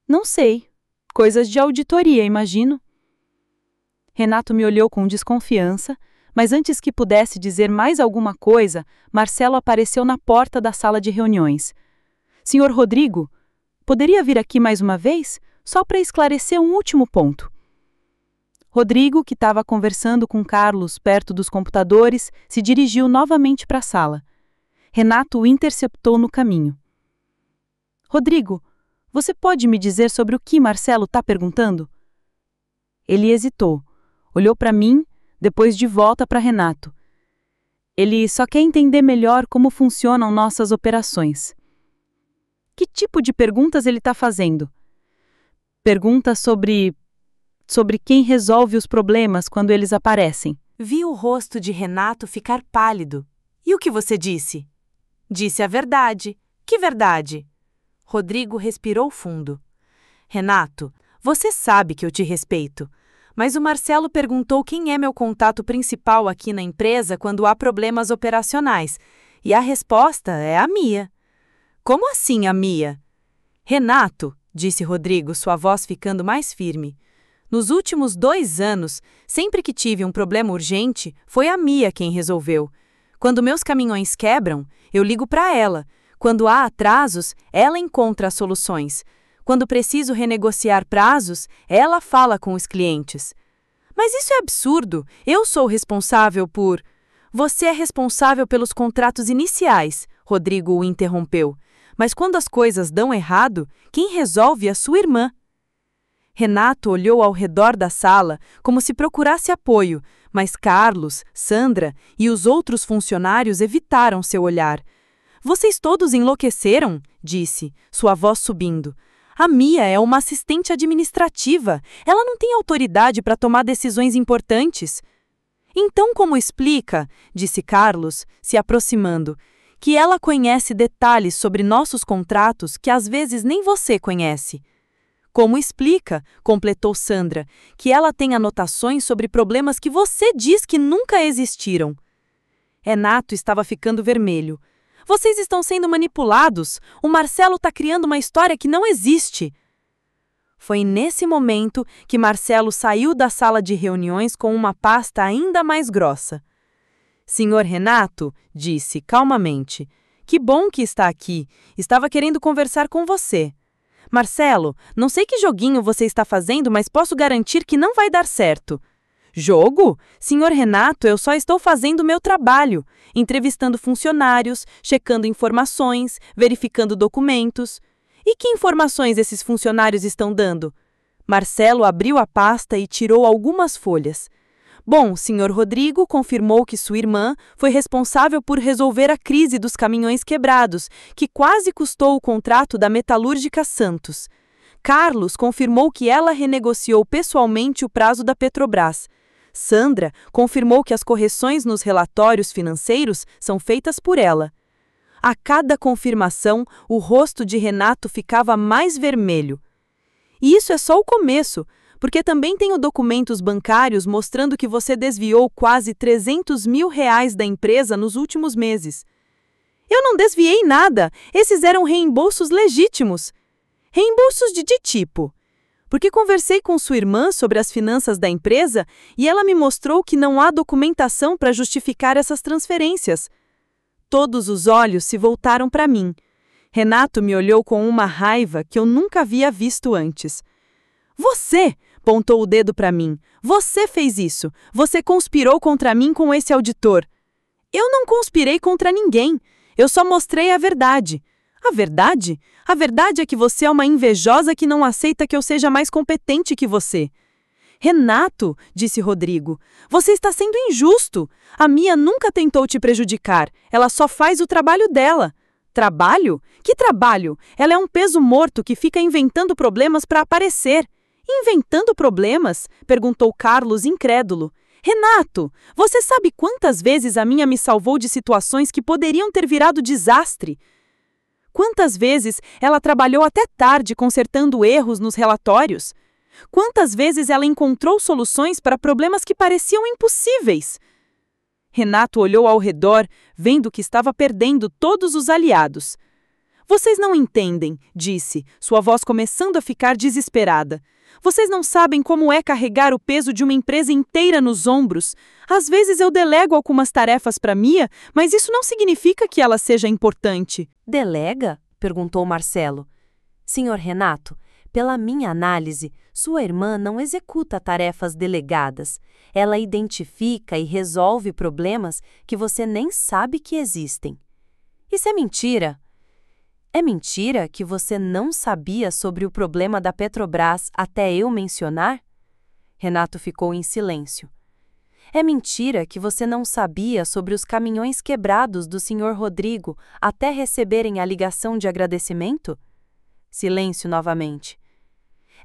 Não sei. Coisas de auditoria, imagino. Renato me olhou com desconfiança, mas antes que pudesse dizer mais alguma coisa, Marcelo apareceu na porta da sala de reuniões. Senhor Rodrigo, poderia vir aqui mais uma vez, só para esclarecer um último ponto. Rodrigo, que estava conversando com Carlos perto dos computadores, se dirigiu novamente para a sala. Renato o interceptou no caminho. Rodrigo, você pode me dizer sobre o que Marcelo está perguntando? Ele hesitou, olhou para mim, depois de volta para Renato. Ele só quer entender melhor como funcionam nossas operações. Que tipo de perguntas ele está fazendo? Perguntas sobre quem resolve os problemas quando eles aparecem. Vi o rosto de Renato ficar pálido. E o que você disse? Disse a verdade. Que verdade? Rodrigo respirou fundo. Renato, você sabe que eu te respeito. Mas o Marcelo perguntou quem é meu contato principal aqui na empresa quando há problemas operacionais. E a resposta é a Mia. Como assim a Mia? Renato, disse Rodrigo, sua voz ficando mais firme. Nos últimos 2 anos, sempre que tive um problema urgente, foi a Mia quem resolveu. Quando meus caminhões quebram, eu ligo para ela. Quando há atrasos, ela encontra as soluções. Quando preciso renegociar prazos, ela fala com os clientes. Mas isso é absurdo. Eu sou responsável por... Você é responsável pelos contratos iniciais, Rodrigo o interrompeu. Mas quando as coisas dão errado, quem resolve é sua irmã. Renato olhou ao redor da sala como se procurasse apoio, mas Carlos, Sandra e os outros funcionários evitaram seu olhar. Vocês todos enlouqueceram, disse, sua voz subindo. A Mia é uma assistente administrativa. Ela não tem autoridade para tomar decisões importantes. Então, como explica, disse Carlos, se aproximando, que ela conhece detalhes sobre nossos contratos que às vezes nem você conhece? Como explica, completou Sandra, que ela tem anotações sobre problemas que você diz que nunca existiram? Renato estava ficando vermelho. Vocês estão sendo manipulados. O Marcelo está criando uma história que não existe. Foi nesse momento que Marcelo saiu da sala de reuniões com uma pasta ainda mais grossa. Senhor Renato, disse calmamente, que bom que está aqui. Estava querendo conversar com você. Marcelo, não sei que joguinho você está fazendo, mas posso garantir que não vai dar certo. Jogo? Senhor Renato, eu só estou fazendo o meu trabalho, entrevistando funcionários, checando informações, verificando documentos. E que informações esses funcionários estão dando? Marcelo abriu a pasta e tirou algumas folhas. Bom, senhor Rodrigo confirmou que sua irmã foi responsável por resolver a crise dos caminhões quebrados, que quase custou o contrato da Metalúrgica Santos. Carlos confirmou que ela renegociou pessoalmente o prazo da Petrobras. Sandra confirmou que as correções nos relatórios financeiros são feitas por ela. A cada confirmação, o rosto de Renato ficava mais vermelho. E isso é só o começo, porque também tenho documentos bancários mostrando que você desviou quase R$300 mil da empresa nos últimos meses. Eu não desviei nada, esses eram reembolsos legítimos. Reembolsos de tipo? Porque conversei com sua irmã sobre as finanças da empresa e ela me mostrou que não há documentação para justificar essas transferências. Todos os olhos se voltaram para mim. Renato me olhou com uma raiva que eu nunca havia visto antes. Você! Apontou o dedo para mim. Você fez isso. Você conspirou contra mim com esse auditor. Eu não conspirei contra ninguém. Eu só mostrei a verdade. A verdade? A verdade é que você é uma invejosa que não aceita que eu seja mais competente que você. Renato, disse Rodrigo, você está sendo injusto. A Mia nunca tentou te prejudicar. Ela só faz o trabalho dela. Trabalho? Que trabalho? Ela é um peso morto que fica inventando problemas para aparecer. Inventando problemas? Perguntou Carlos, incrédulo. Renato, você sabe quantas vezes a Mia me salvou de situações que poderiam ter virado desastre? Quantas vezes ela trabalhou até tarde consertando erros nos relatórios? Quantas vezes ela encontrou soluções para problemas que pareciam impossíveis? Renato olhou ao redor, vendo que estava perdendo todos os aliados. Vocês não entendem, disse, sua voz começando a ficar desesperada. Vocês não sabem como é carregar o peso de uma empresa inteira nos ombros. Às vezes eu delego algumas tarefas para Mia, mas isso não significa que ela seja importante. Delega? Perguntou Marcelo. Senhor Renato, pela minha análise, sua irmã não executa tarefas delegadas. Ela identifica e resolve problemas que você nem sabe que existem. Isso é mentira. É mentira que você não sabia sobre o problema da Petrobras até eu mencionar? Renato ficou em silêncio. É mentira que você não sabia sobre os caminhões quebrados do Sr. Rodrigo até receberem a ligação de agradecimento? Silêncio novamente.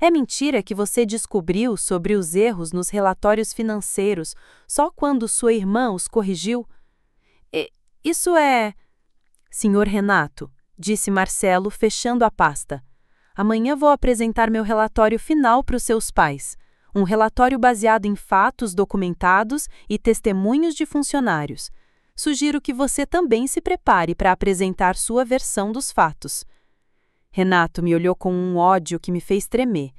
É mentira que você descobriu sobre os erros nos relatórios financeiros só quando sua irmã os corrigiu? Isso é... Senhor Renato, disse Marcelo, fechando a pasta. Amanhã vou apresentar meu relatório final para os seus pais. Um relatório baseado em fatos documentados e testemunhos de funcionários. Sugiro que você também se prepare para apresentar sua versão dos fatos. Renato me olhou com um ódio que me fez tremer.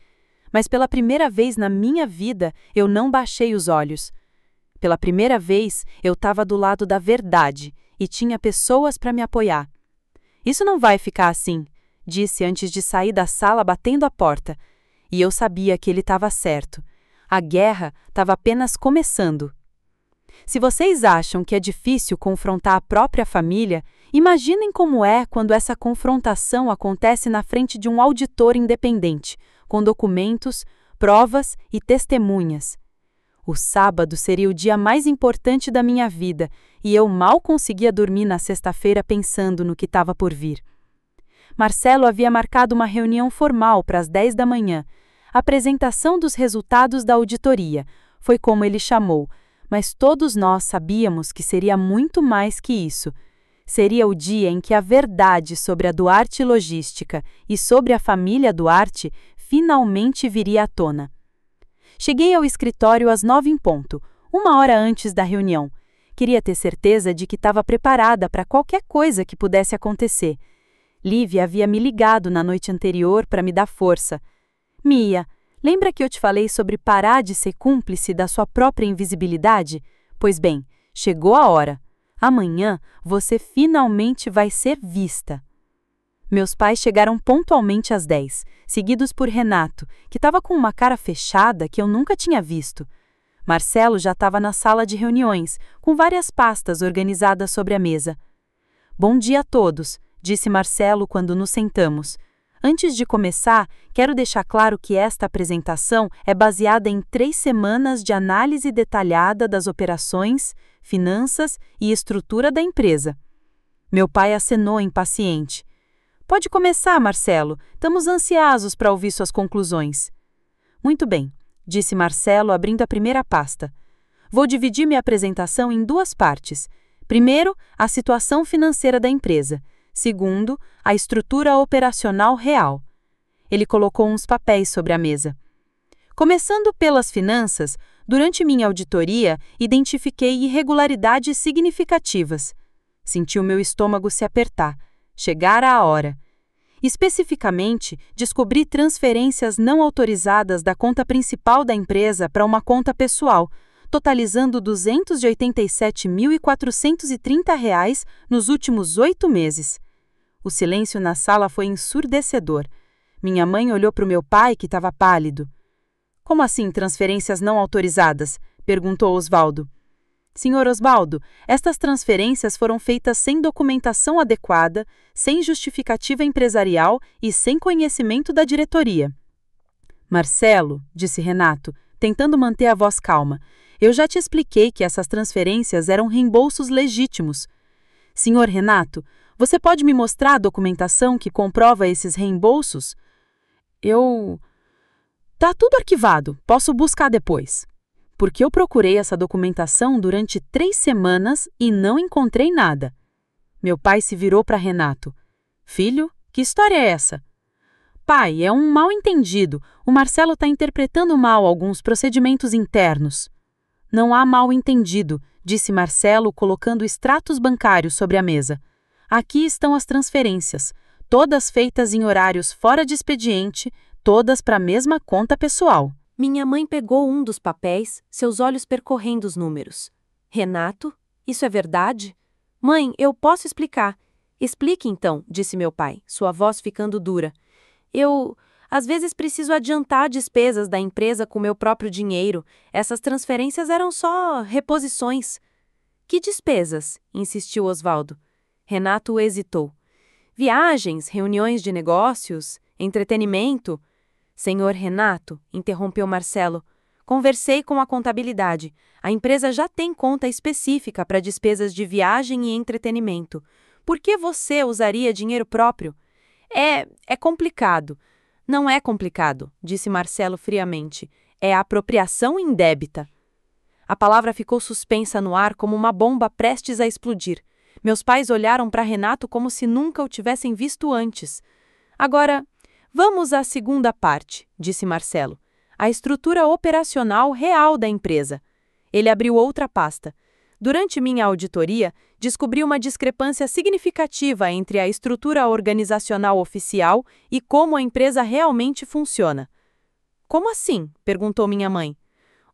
Mas pela primeira vez na minha vida, eu não baixei os olhos. Pela primeira vez, eu estava do lado da verdade e tinha pessoas para me apoiar. Isso não vai ficar assim, disse antes de sair da sala batendo a porta. E eu sabia que ele estava certo. A guerra estava apenas começando. Se vocês acham que é difícil confrontar a própria família, Imaginem como é quando essa confrontação acontece na frente de um auditor independente, com documentos, provas e testemunhas. O sábado seria o dia mais importante da minha vida e eu mal conseguia dormir na sexta-feira pensando no que estava por vir. Marcelo havia marcado uma reunião formal para as 10 da manhã. A apresentação dos resultados da auditoria foi como ele chamou, mas todos nós sabíamos que seria muito mais que isso. Seria o dia em que a verdade sobre a Duarte Logística e sobre a família Duarte finalmente viria à tona. Cheguei ao escritório às 9 em ponto, uma hora antes da reunião. Queria ter certeza de que estava preparada para qualquer coisa que pudesse acontecer. Lívia havia me ligado na noite anterior para me dar força. Mia, lembra que eu te falei sobre parar de ser cúmplice da sua própria invisibilidade? Pois bem, chegou a hora. Amanhã você finalmente vai ser vista. Meus pais chegaram pontualmente às 10, seguidos por Renato, que estava com uma cara fechada que eu nunca tinha visto. Marcelo já estava na sala de reuniões, com várias pastas organizadas sobre a mesa. Bom dia a todos, disse Marcelo quando nos sentamos. Antes de começar, quero deixar claro que esta apresentação é baseada em 3 semanas de análise detalhada das operações, finanças e estrutura da empresa. Meu pai acenou impaciente. Pode começar, Marcelo. Estamos ansiosos para ouvir suas conclusões. Muito bem, disse Marcelo abrindo a primeira pasta. Vou dividir minha apresentação em 2 partes. Primeiro, a situação financeira da empresa. Segundo, a estrutura operacional real. Ele colocou uns papéis sobre a mesa. Começando pelas finanças, durante minha auditoria, identifiquei irregularidades significativas. Senti o meu estômago se apertar. Chegara a hora. Especificamente, descobri transferências não autorizadas da conta principal da empresa para uma conta pessoal, totalizando R$ 287.430 nos últimos 8 meses. O silêncio na sala foi ensurdecedor. Minha mãe olhou para o meu pai, que estava pálido. Como assim transferências não autorizadas? Perguntou Osvaldo. Senhor Osvaldo, estas transferências foram feitas sem documentação adequada, sem justificativa empresarial e sem conhecimento da diretoria. Marcelo, disse Renato, tentando manter a voz calma, eu já te expliquei que essas transferências eram reembolsos legítimos. Senhor Renato, você pode me mostrar a documentação que comprova esses reembolsos? Tá tudo arquivado, posso buscar depois. Porque eu procurei essa documentação durante 3 semanas e não encontrei nada. Meu pai se virou para Renato. Filho, que história é essa? Pai, é um mal-entendido. O Marcelo está interpretando mal alguns procedimentos internos. Não há mal-entendido, disse Marcelo, colocando extratos bancários sobre a mesa. Aqui estão as transferências, todas feitas em horários fora de expediente, todas para a mesma conta pessoal. Minha mãe pegou um dos papéis, seus olhos percorrendo os números. Renato, isso é verdade? Mãe, eu posso explicar. Explique então, disse meu pai, sua voz ficando dura. Às vezes preciso adiantar despesas da empresa com meu próprio dinheiro. Essas transferências eram só reposições. Que despesas? Insistiu Osvaldo. Renato hesitou. Viagens, reuniões de negócios, entretenimento. Senhor Renato, interrompeu Marcelo, conversei com a contabilidade. A empresa já tem conta específica para despesas de viagem e entretenimento. Por que você usaria dinheiro próprio? É complicado. Não é complicado, disse Marcelo friamente. É apropriação indébita. A palavra ficou suspensa no ar como uma bomba prestes a explodir. Meus pais olharam para Renato como se nunca o tivessem visto antes. Agora, vamos à segunda parte, disse Marcelo. A estrutura operacional real da empresa. Ele abriu outra pasta. Durante minha auditoria, descobri uma discrepância significativa entre a estrutura organizacional oficial e como a empresa realmente funciona. Como assim? Perguntou minha mãe.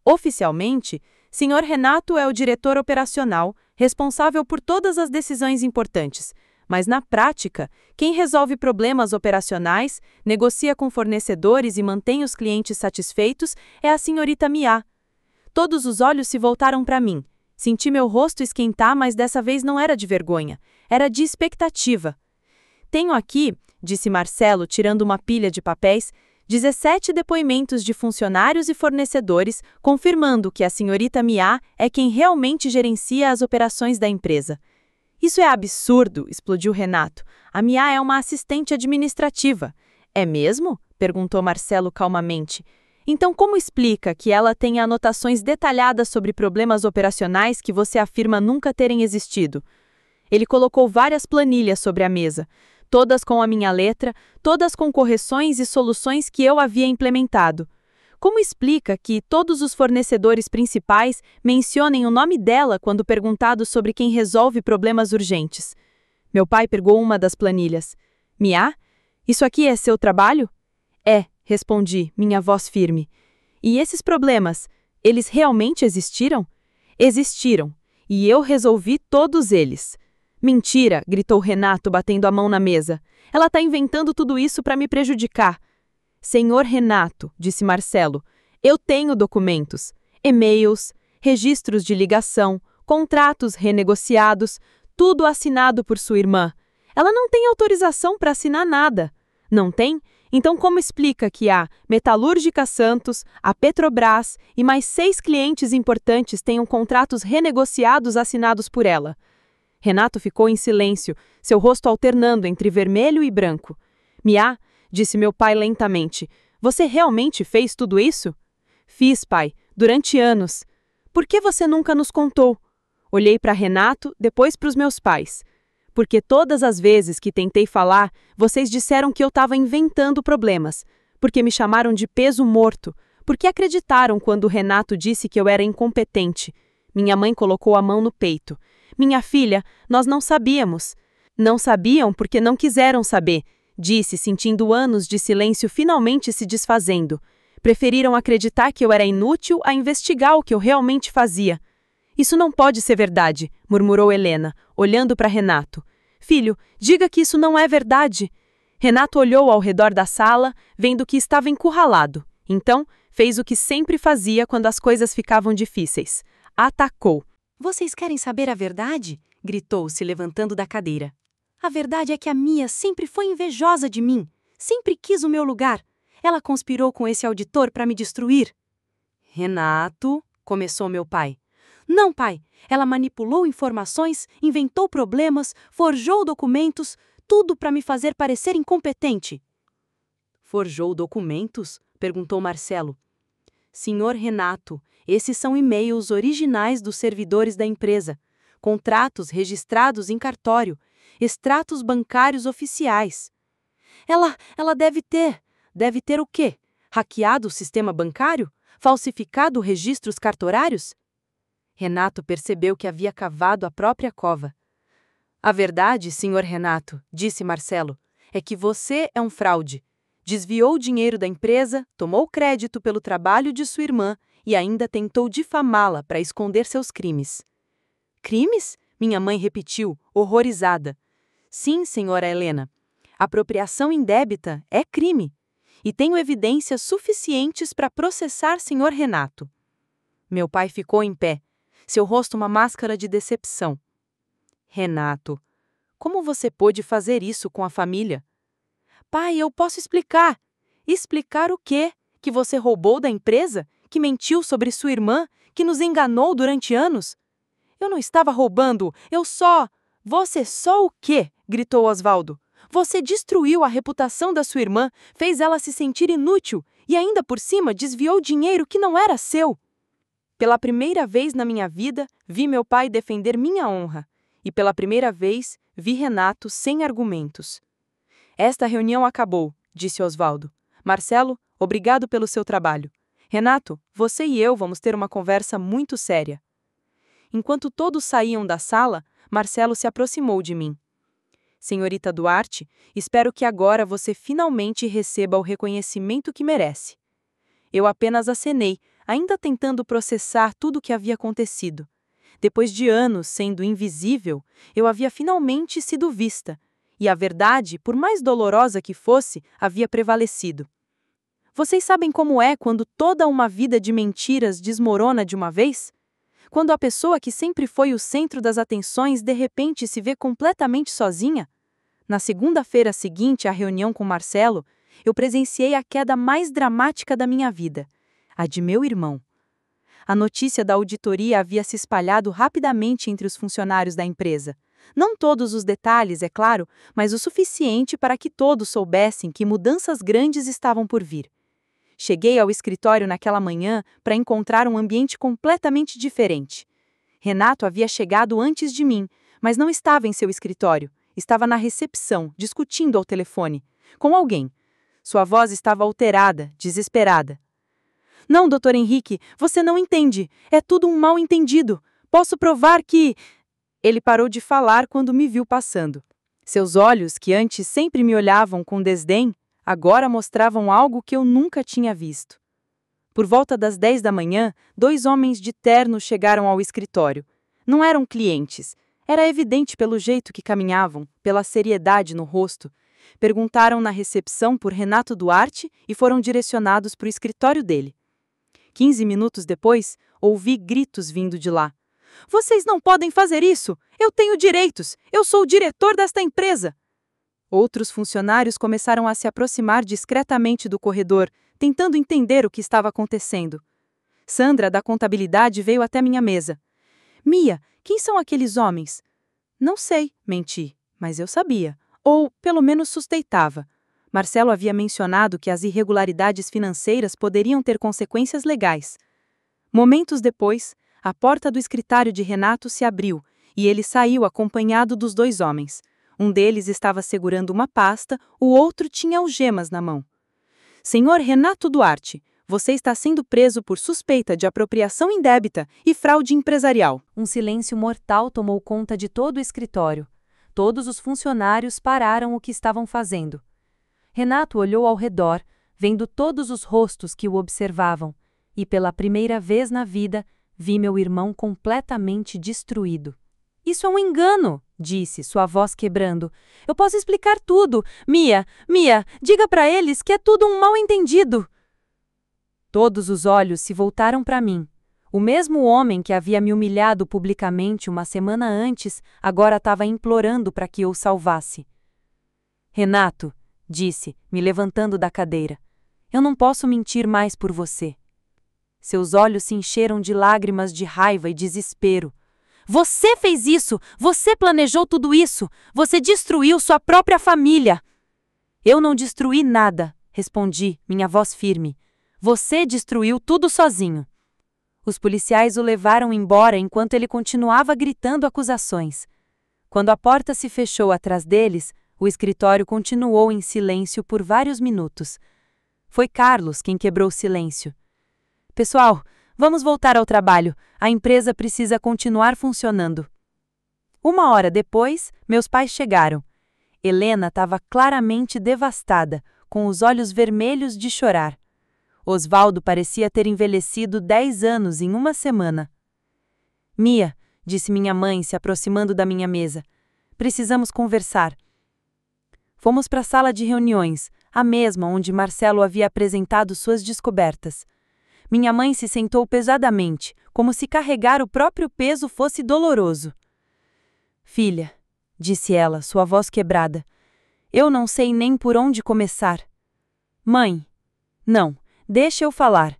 Oficialmente, Sr. Renato é o diretor operacional, responsável por todas as decisões importantes. Mas, na prática, quem resolve problemas operacionais, negocia com fornecedores e mantém os clientes satisfeitos é a senhorita Mia. Todos os olhos se voltaram para mim. Senti meu rosto esquentar, mas dessa vez não era de vergonha, era de expectativa. Tenho aqui, disse Marcelo, tirando uma pilha de papéis, 17 depoimentos de funcionários e fornecedores confirmando que a senhorita Mia é quem realmente gerencia as operações da empresa. Isso é absurdo, explodiu Renato. A Mia é uma assistente administrativa. É mesmo? Perguntou Marcelo calmamente. Então como explica que ela tenha anotações detalhadas sobre problemas operacionais que você afirma nunca terem existido? Ele colocou várias planilhas sobre a mesa, todas com a minha letra, todas com correções e soluções que eu havia implementado. Como explica que todos os fornecedores principais mencionem o nome dela quando perguntados sobre quem resolve problemas urgentes? Meu pai pegou uma das planilhas. Mia, isso aqui é seu trabalho? É, respondi, minha voz firme. E esses problemas, eles realmente existiram? Existiram, e eu resolvi todos eles. Mentira, gritou Renato, batendo a mão na mesa. Ela está inventando tudo isso para me prejudicar. Senhor Renato, disse Marcelo, eu tenho documentos, e-mails, registros de ligação, contratos renegociados, tudo assinado por sua irmã. Ela não tem autorização para assinar nada. Não tem? Então como explica que a Metalúrgica Santos, a Petrobras e mais 6 clientes importantes tenham contratos renegociados assinados por ela? Renato ficou em silêncio, seu rosto alternando entre vermelho e branco. Mia, disse meu pai lentamente, você realmente fez tudo isso? Fiz, pai, durante anos. Por que você nunca nos contou? Olhei para Renato, depois para os meus pais. Porque todas as vezes que tentei falar, vocês disseram que eu estava inventando problemas, porque me chamaram de peso morto, porque acreditaram quando Renato disse que eu era incompetente. Minha mãe colocou a mão no peito. Minha filha, nós não sabíamos. Não sabiam porque não quiseram saber, disse, sentindo anos de silêncio finalmente se desfazendo. Preferiram acreditar que eu era inútil a investigar o que eu realmente fazia. Isso não pode ser verdade, murmurou Helena, olhando para Renato. Filho, diga que isso não é verdade. Renato olhou ao redor da sala, vendo que estava encurralado. Então, fez o que sempre fazia quando as coisas ficavam difíceis. Atacou. Vocês querem saber a verdade? Gritou, se levantando da cadeira. A verdade é que a Mia sempre foi invejosa de mim. Sempre quis o meu lugar. Ela conspirou com esse auditor para me destruir. Renato, começou meu pai. Não, pai. Ela manipulou informações, inventou problemas, forjou documentos, tudo para me fazer parecer incompetente. Forjou documentos? Perguntou Marcelo. Senhor Renato, esses são e-mails originais dos servidores da empresa, contratos registrados em cartório, extratos bancários oficiais. Ela deve ter o quê? Hackeado o sistema bancário? Falsificado registros cartorários? Renato percebeu que havia cavado a própria cova. A verdade, senhor Renato, disse Marcelo, é que você é um fraude. Desviou o dinheiro da empresa, tomou crédito pelo trabalho de sua irmã e ainda tentou difamá-la para esconder seus crimes. Crimes? Minha mãe repetiu, horrorizada. Sim, senhora Helena. Apropriação indébita é crime. E tenho evidências suficientes para processar senhor Renato. Meu pai ficou em pé, seu rosto uma máscara de decepção. Renato, como você pôde fazer isso com a família? Pai, eu posso explicar. Explicar o quê? Que você roubou da empresa? Que mentiu sobre sua irmã? Que nos enganou durante anos? Eu não estava roubando, eu só... Você só o quê? Gritou Osvaldo. Você destruiu a reputação da sua irmã, fez ela se sentir inútil e ainda por cima desviou dinheiro que não era seu. Pela primeira vez na minha vida, vi meu pai defender minha honra. E pela primeira vez, vi Renato sem argumentos. Esta reunião acabou, disse Osvaldo. Marcelo, obrigado pelo seu trabalho. Renato, você e eu vamos ter uma conversa muito séria. Enquanto todos saíam da sala, Marcelo se aproximou de mim. Senhorita Duarte, espero que agora você finalmente receba o reconhecimento que merece. Eu apenas acenei, ainda tentando processar tudo o que havia acontecido. Depois de anos sendo invisível, eu havia finalmente sido vista, e a verdade, por mais dolorosa que fosse, havia prevalecido. Vocês sabem como é quando toda uma vida de mentiras desmorona de uma vez? Quando a pessoa que sempre foi o centro das atenções de repente se vê completamente sozinha? Na segunda-feira seguinte à reunião com Marcelo, eu presenciei a queda mais dramática da minha vida, a de meu irmão. A notícia da auditoria havia se espalhado rapidamente entre os funcionários da empresa. Não todos os detalhes, é claro, mas o suficiente para que todos soubessem que mudanças grandes estavam por vir. Cheguei ao escritório naquela manhã para encontrar um ambiente completamente diferente. Renato havia chegado antes de mim, mas não estava em seu escritório. Estava na recepção, discutindo ao telefone, com alguém. Sua voz estava alterada, desesperada. Não, Dr. Henrique, você não entende. É tudo um mal-entendido. Posso provar que... Ele parou de falar quando me viu passando. Seus olhos, que antes sempre me olhavam com desdém, agora mostravam algo que eu nunca tinha visto. Por volta das 10 da manhã, 2 homens de terno chegaram ao escritório. Não eram clientes. Era evidente pelo jeito que caminhavam, pela seriedade no rosto. Perguntaram na recepção por Renato Duarte e foram direcionados para o escritório dele. 15 minutos depois, ouvi gritos vindo de lá. Vocês não podem fazer isso! Eu tenho direitos! Eu sou o diretor desta empresa! Outros funcionários começaram a se aproximar discretamente do corredor, tentando entender o que estava acontecendo. Sandra, da contabilidade, veio até minha mesa. Mia, quem são aqueles homens? Não sei, menti, mas eu sabia. Ou, pelo menos, suspeitava. Marcelo havia mencionado que as irregularidades financeiras poderiam ter consequências legais. Momentos depois, a porta do escritório de Renato se abriu e ele saiu acompanhado dos 2 homens. Um deles estava segurando uma pasta, o outro tinha algemas na mão. Senhor Renato Duarte, você está sendo preso por suspeita de apropriação indébita e fraude empresarial. Um silêncio mortal tomou conta de todo o escritório. Todos os funcionários pararam o que estavam fazendo. Renato olhou ao redor, vendo todos os rostos que o observavam, e pela primeira vez na vida, vi meu irmão completamente destruído. Isso é um engano, disse, sua voz quebrando. Eu posso explicar tudo. Mia, diga para eles que é tudo um mal-entendido. Todos os olhos se voltaram para mim. O mesmo homem que havia me humilhado publicamente uma semana antes, agora estava implorando para que eu o salvasse. Renato, disse, me levantando da cadeira, eu não posso mentir mais por você. Seus olhos se encheram de lágrimas de raiva e desespero. Você fez isso! Você planejou tudo isso! Você destruiu sua própria família! Eu não destruí nada, respondi, minha voz firme. Você destruiu tudo sozinho. Os policiais o levaram embora enquanto ele continuava gritando acusações. Quando a porta se fechou atrás deles, o escritório continuou em silêncio por vários minutos. Foi Carlos quem quebrou o silêncio. Pessoal, vamos voltar ao trabalho. A empresa precisa continuar funcionando. 1 hora depois, meus pais chegaram. Helena estava claramente devastada, com os olhos vermelhos de chorar. Osvaldo parecia ter envelhecido 10 anos em 1 semana. Mia, disse minha mãe, se aproximando da minha mesa, precisamos conversar. Fomos para a sala de reuniões, a mesma onde Marcelo havia apresentado suas descobertas. Minha mãe se sentou pesadamente, como se carregar o próprio peso fosse doloroso. Filha, disse ela, sua voz quebrada, eu não sei nem por onde começar. Mãe, não, deixa eu falar.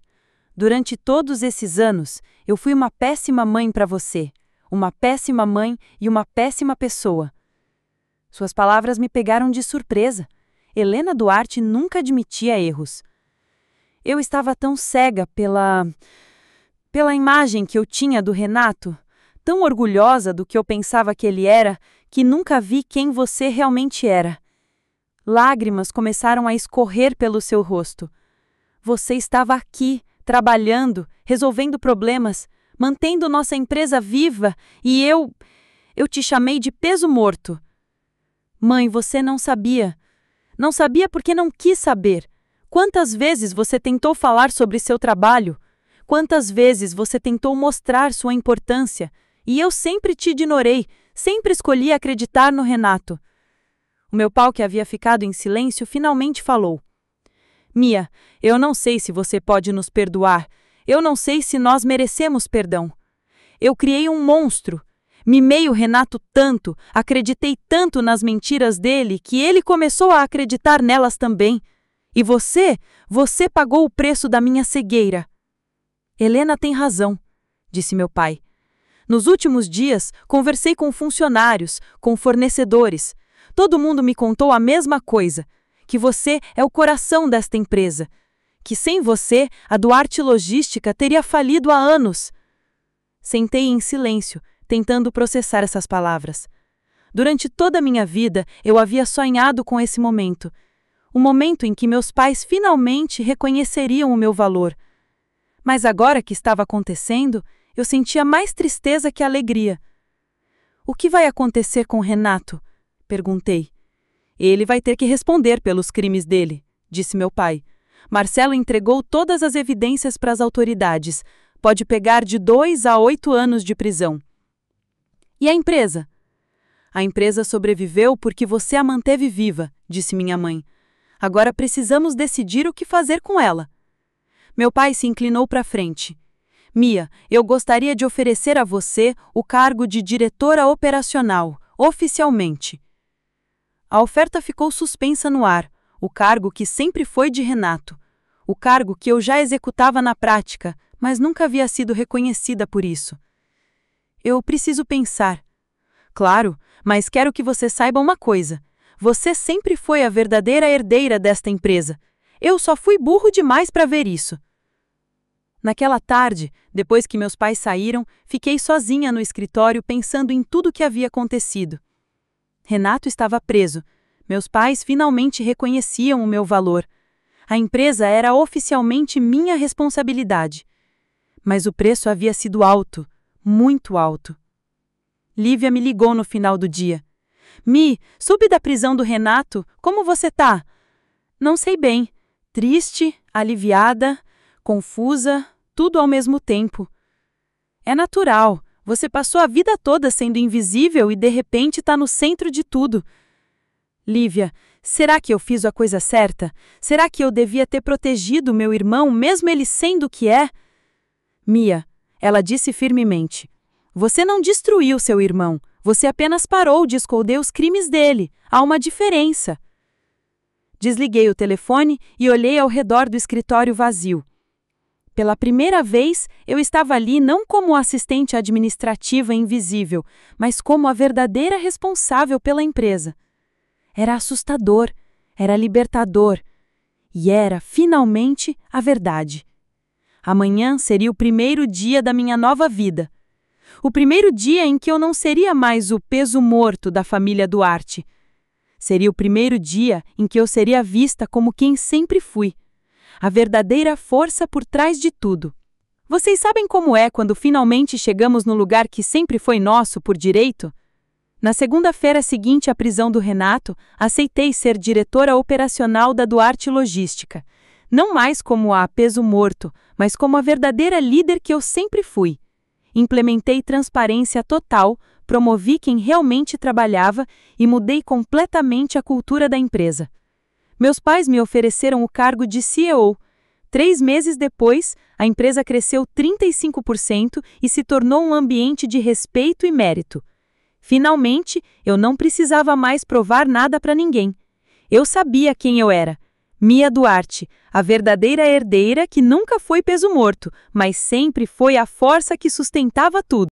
Durante todos esses anos, eu fui uma péssima mãe para você, uma péssima mãe e uma péssima pessoa. Suas palavras me pegaram de surpresa. Helena Duarte nunca admitia erros. Eu estava tão cega pela imagem que eu tinha do Renato, tão orgulhosa do que eu pensava que ele era, que nunca vi quem você realmente era. Lágrimas começaram a escorrer pelo seu rosto. Você estava aqui, trabalhando, resolvendo problemas, mantendo nossa empresa viva, e eu te chamei de peso morto. Mãe, você não sabia. Não sabia porque não quis saber. Quantas vezes você tentou falar sobre seu trabalho? Quantas vezes você tentou mostrar sua importância? E eu sempre te ignorei, sempre escolhi acreditar no Renato. O meu pau, que havia ficado em silêncio, finalmente falou. Mia, eu não sei se você pode nos perdoar. Eu não sei se nós merecemos perdão. Eu criei um monstro. Mimei o Renato tanto, acreditei tanto nas mentiras dele, que ele começou a acreditar nelas também. E você pagou o preço da minha cegueira. Helena tem razão, disse meu pai. Nos últimos dias, conversei com funcionários, com fornecedores. Todo mundo me contou a mesma coisa, que você é o coração desta empresa, que sem você, a Duarte Logística teria falido há anos. Sentei em silêncio, tentando processar essas palavras. Durante toda a minha vida, eu havia sonhado com esse momento. O momento em que meus pais finalmente reconheceriam o meu valor. Mas agora que estava acontecendo, eu sentia mais tristeza que alegria. O que vai acontecer com Renato? Perguntei. Ele vai ter que responder pelos crimes dele, disse meu pai. Marcelo entregou todas as evidências para as autoridades. Pode pegar de 2 a 8 anos de prisão. E a empresa? A empresa sobreviveu porque você a manteve viva, disse minha mãe. Agora precisamos decidir o que fazer com ela. Meu pai se inclinou para frente. Mia, eu gostaria de oferecer a você o cargo de diretora operacional, oficialmente. A oferta ficou suspensa no ar, o cargo que sempre foi de Renato. O cargo que eu já executava na prática, mas nunca havia sido reconhecida por isso. Eu preciso pensar. Claro, mas quero que você saiba uma coisa. Você sempre foi a verdadeira herdeira desta empresa. Eu só fui burro demais para ver isso. Naquela tarde, depois que meus pais saíram, fiquei sozinha no escritório pensando em tudo o que havia acontecido. Renato estava preso. Meus pais finalmente reconheciam o meu valor. A empresa era oficialmente minha responsabilidade. Mas o preço havia sido alto, muito alto. Lívia me ligou no final do dia. Mi, soube da prisão do Renato, como você tá? Não sei bem. Triste, aliviada, confusa, tudo ao mesmo tempo. É natural, você passou a vida toda sendo invisível e de repente está no centro de tudo. Lívia, será que eu fiz a coisa certa? Será que eu devia ter protegido meu irmão, mesmo ele sendo o que é? Mia, ela disse firmemente. Você não destruiu seu irmão, você apenas parou de esconder os crimes dele. Há uma diferença. Desliguei o telefone e olhei ao redor do escritório vazio. Pela primeira vez, eu estava ali não como assistente administrativa invisível, mas como a verdadeira responsável pela empresa. Era assustador, era libertador e era, finalmente, a verdade. Amanhã seria o primeiro dia da minha nova vida. O primeiro dia em que eu não seria mais o peso morto da família Duarte. Seria o primeiro dia em que eu seria vista como quem sempre fui. A verdadeira força por trás de tudo. Vocês sabem como é quando finalmente chegamos no lugar que sempre foi nosso por direito? Na segunda-feira seguinte à prisão do Renato, aceitei ser diretora operacional da Duarte Logística. Não mais como a peso morto, mas como a verdadeira líder que eu sempre fui. Implementei transparência total, promovi quem realmente trabalhava e mudei completamente a cultura da empresa. Meus pais me ofereceram o cargo de CEO. 3 meses depois, a empresa cresceu 35% e se tornou um ambiente de respeito e mérito. Finalmente, eu não precisava mais provar nada para ninguém. Eu sabia quem eu era. Mia Duarte, a verdadeira herdeira que nunca foi peso morto, mas sempre foi a força que sustentava tudo.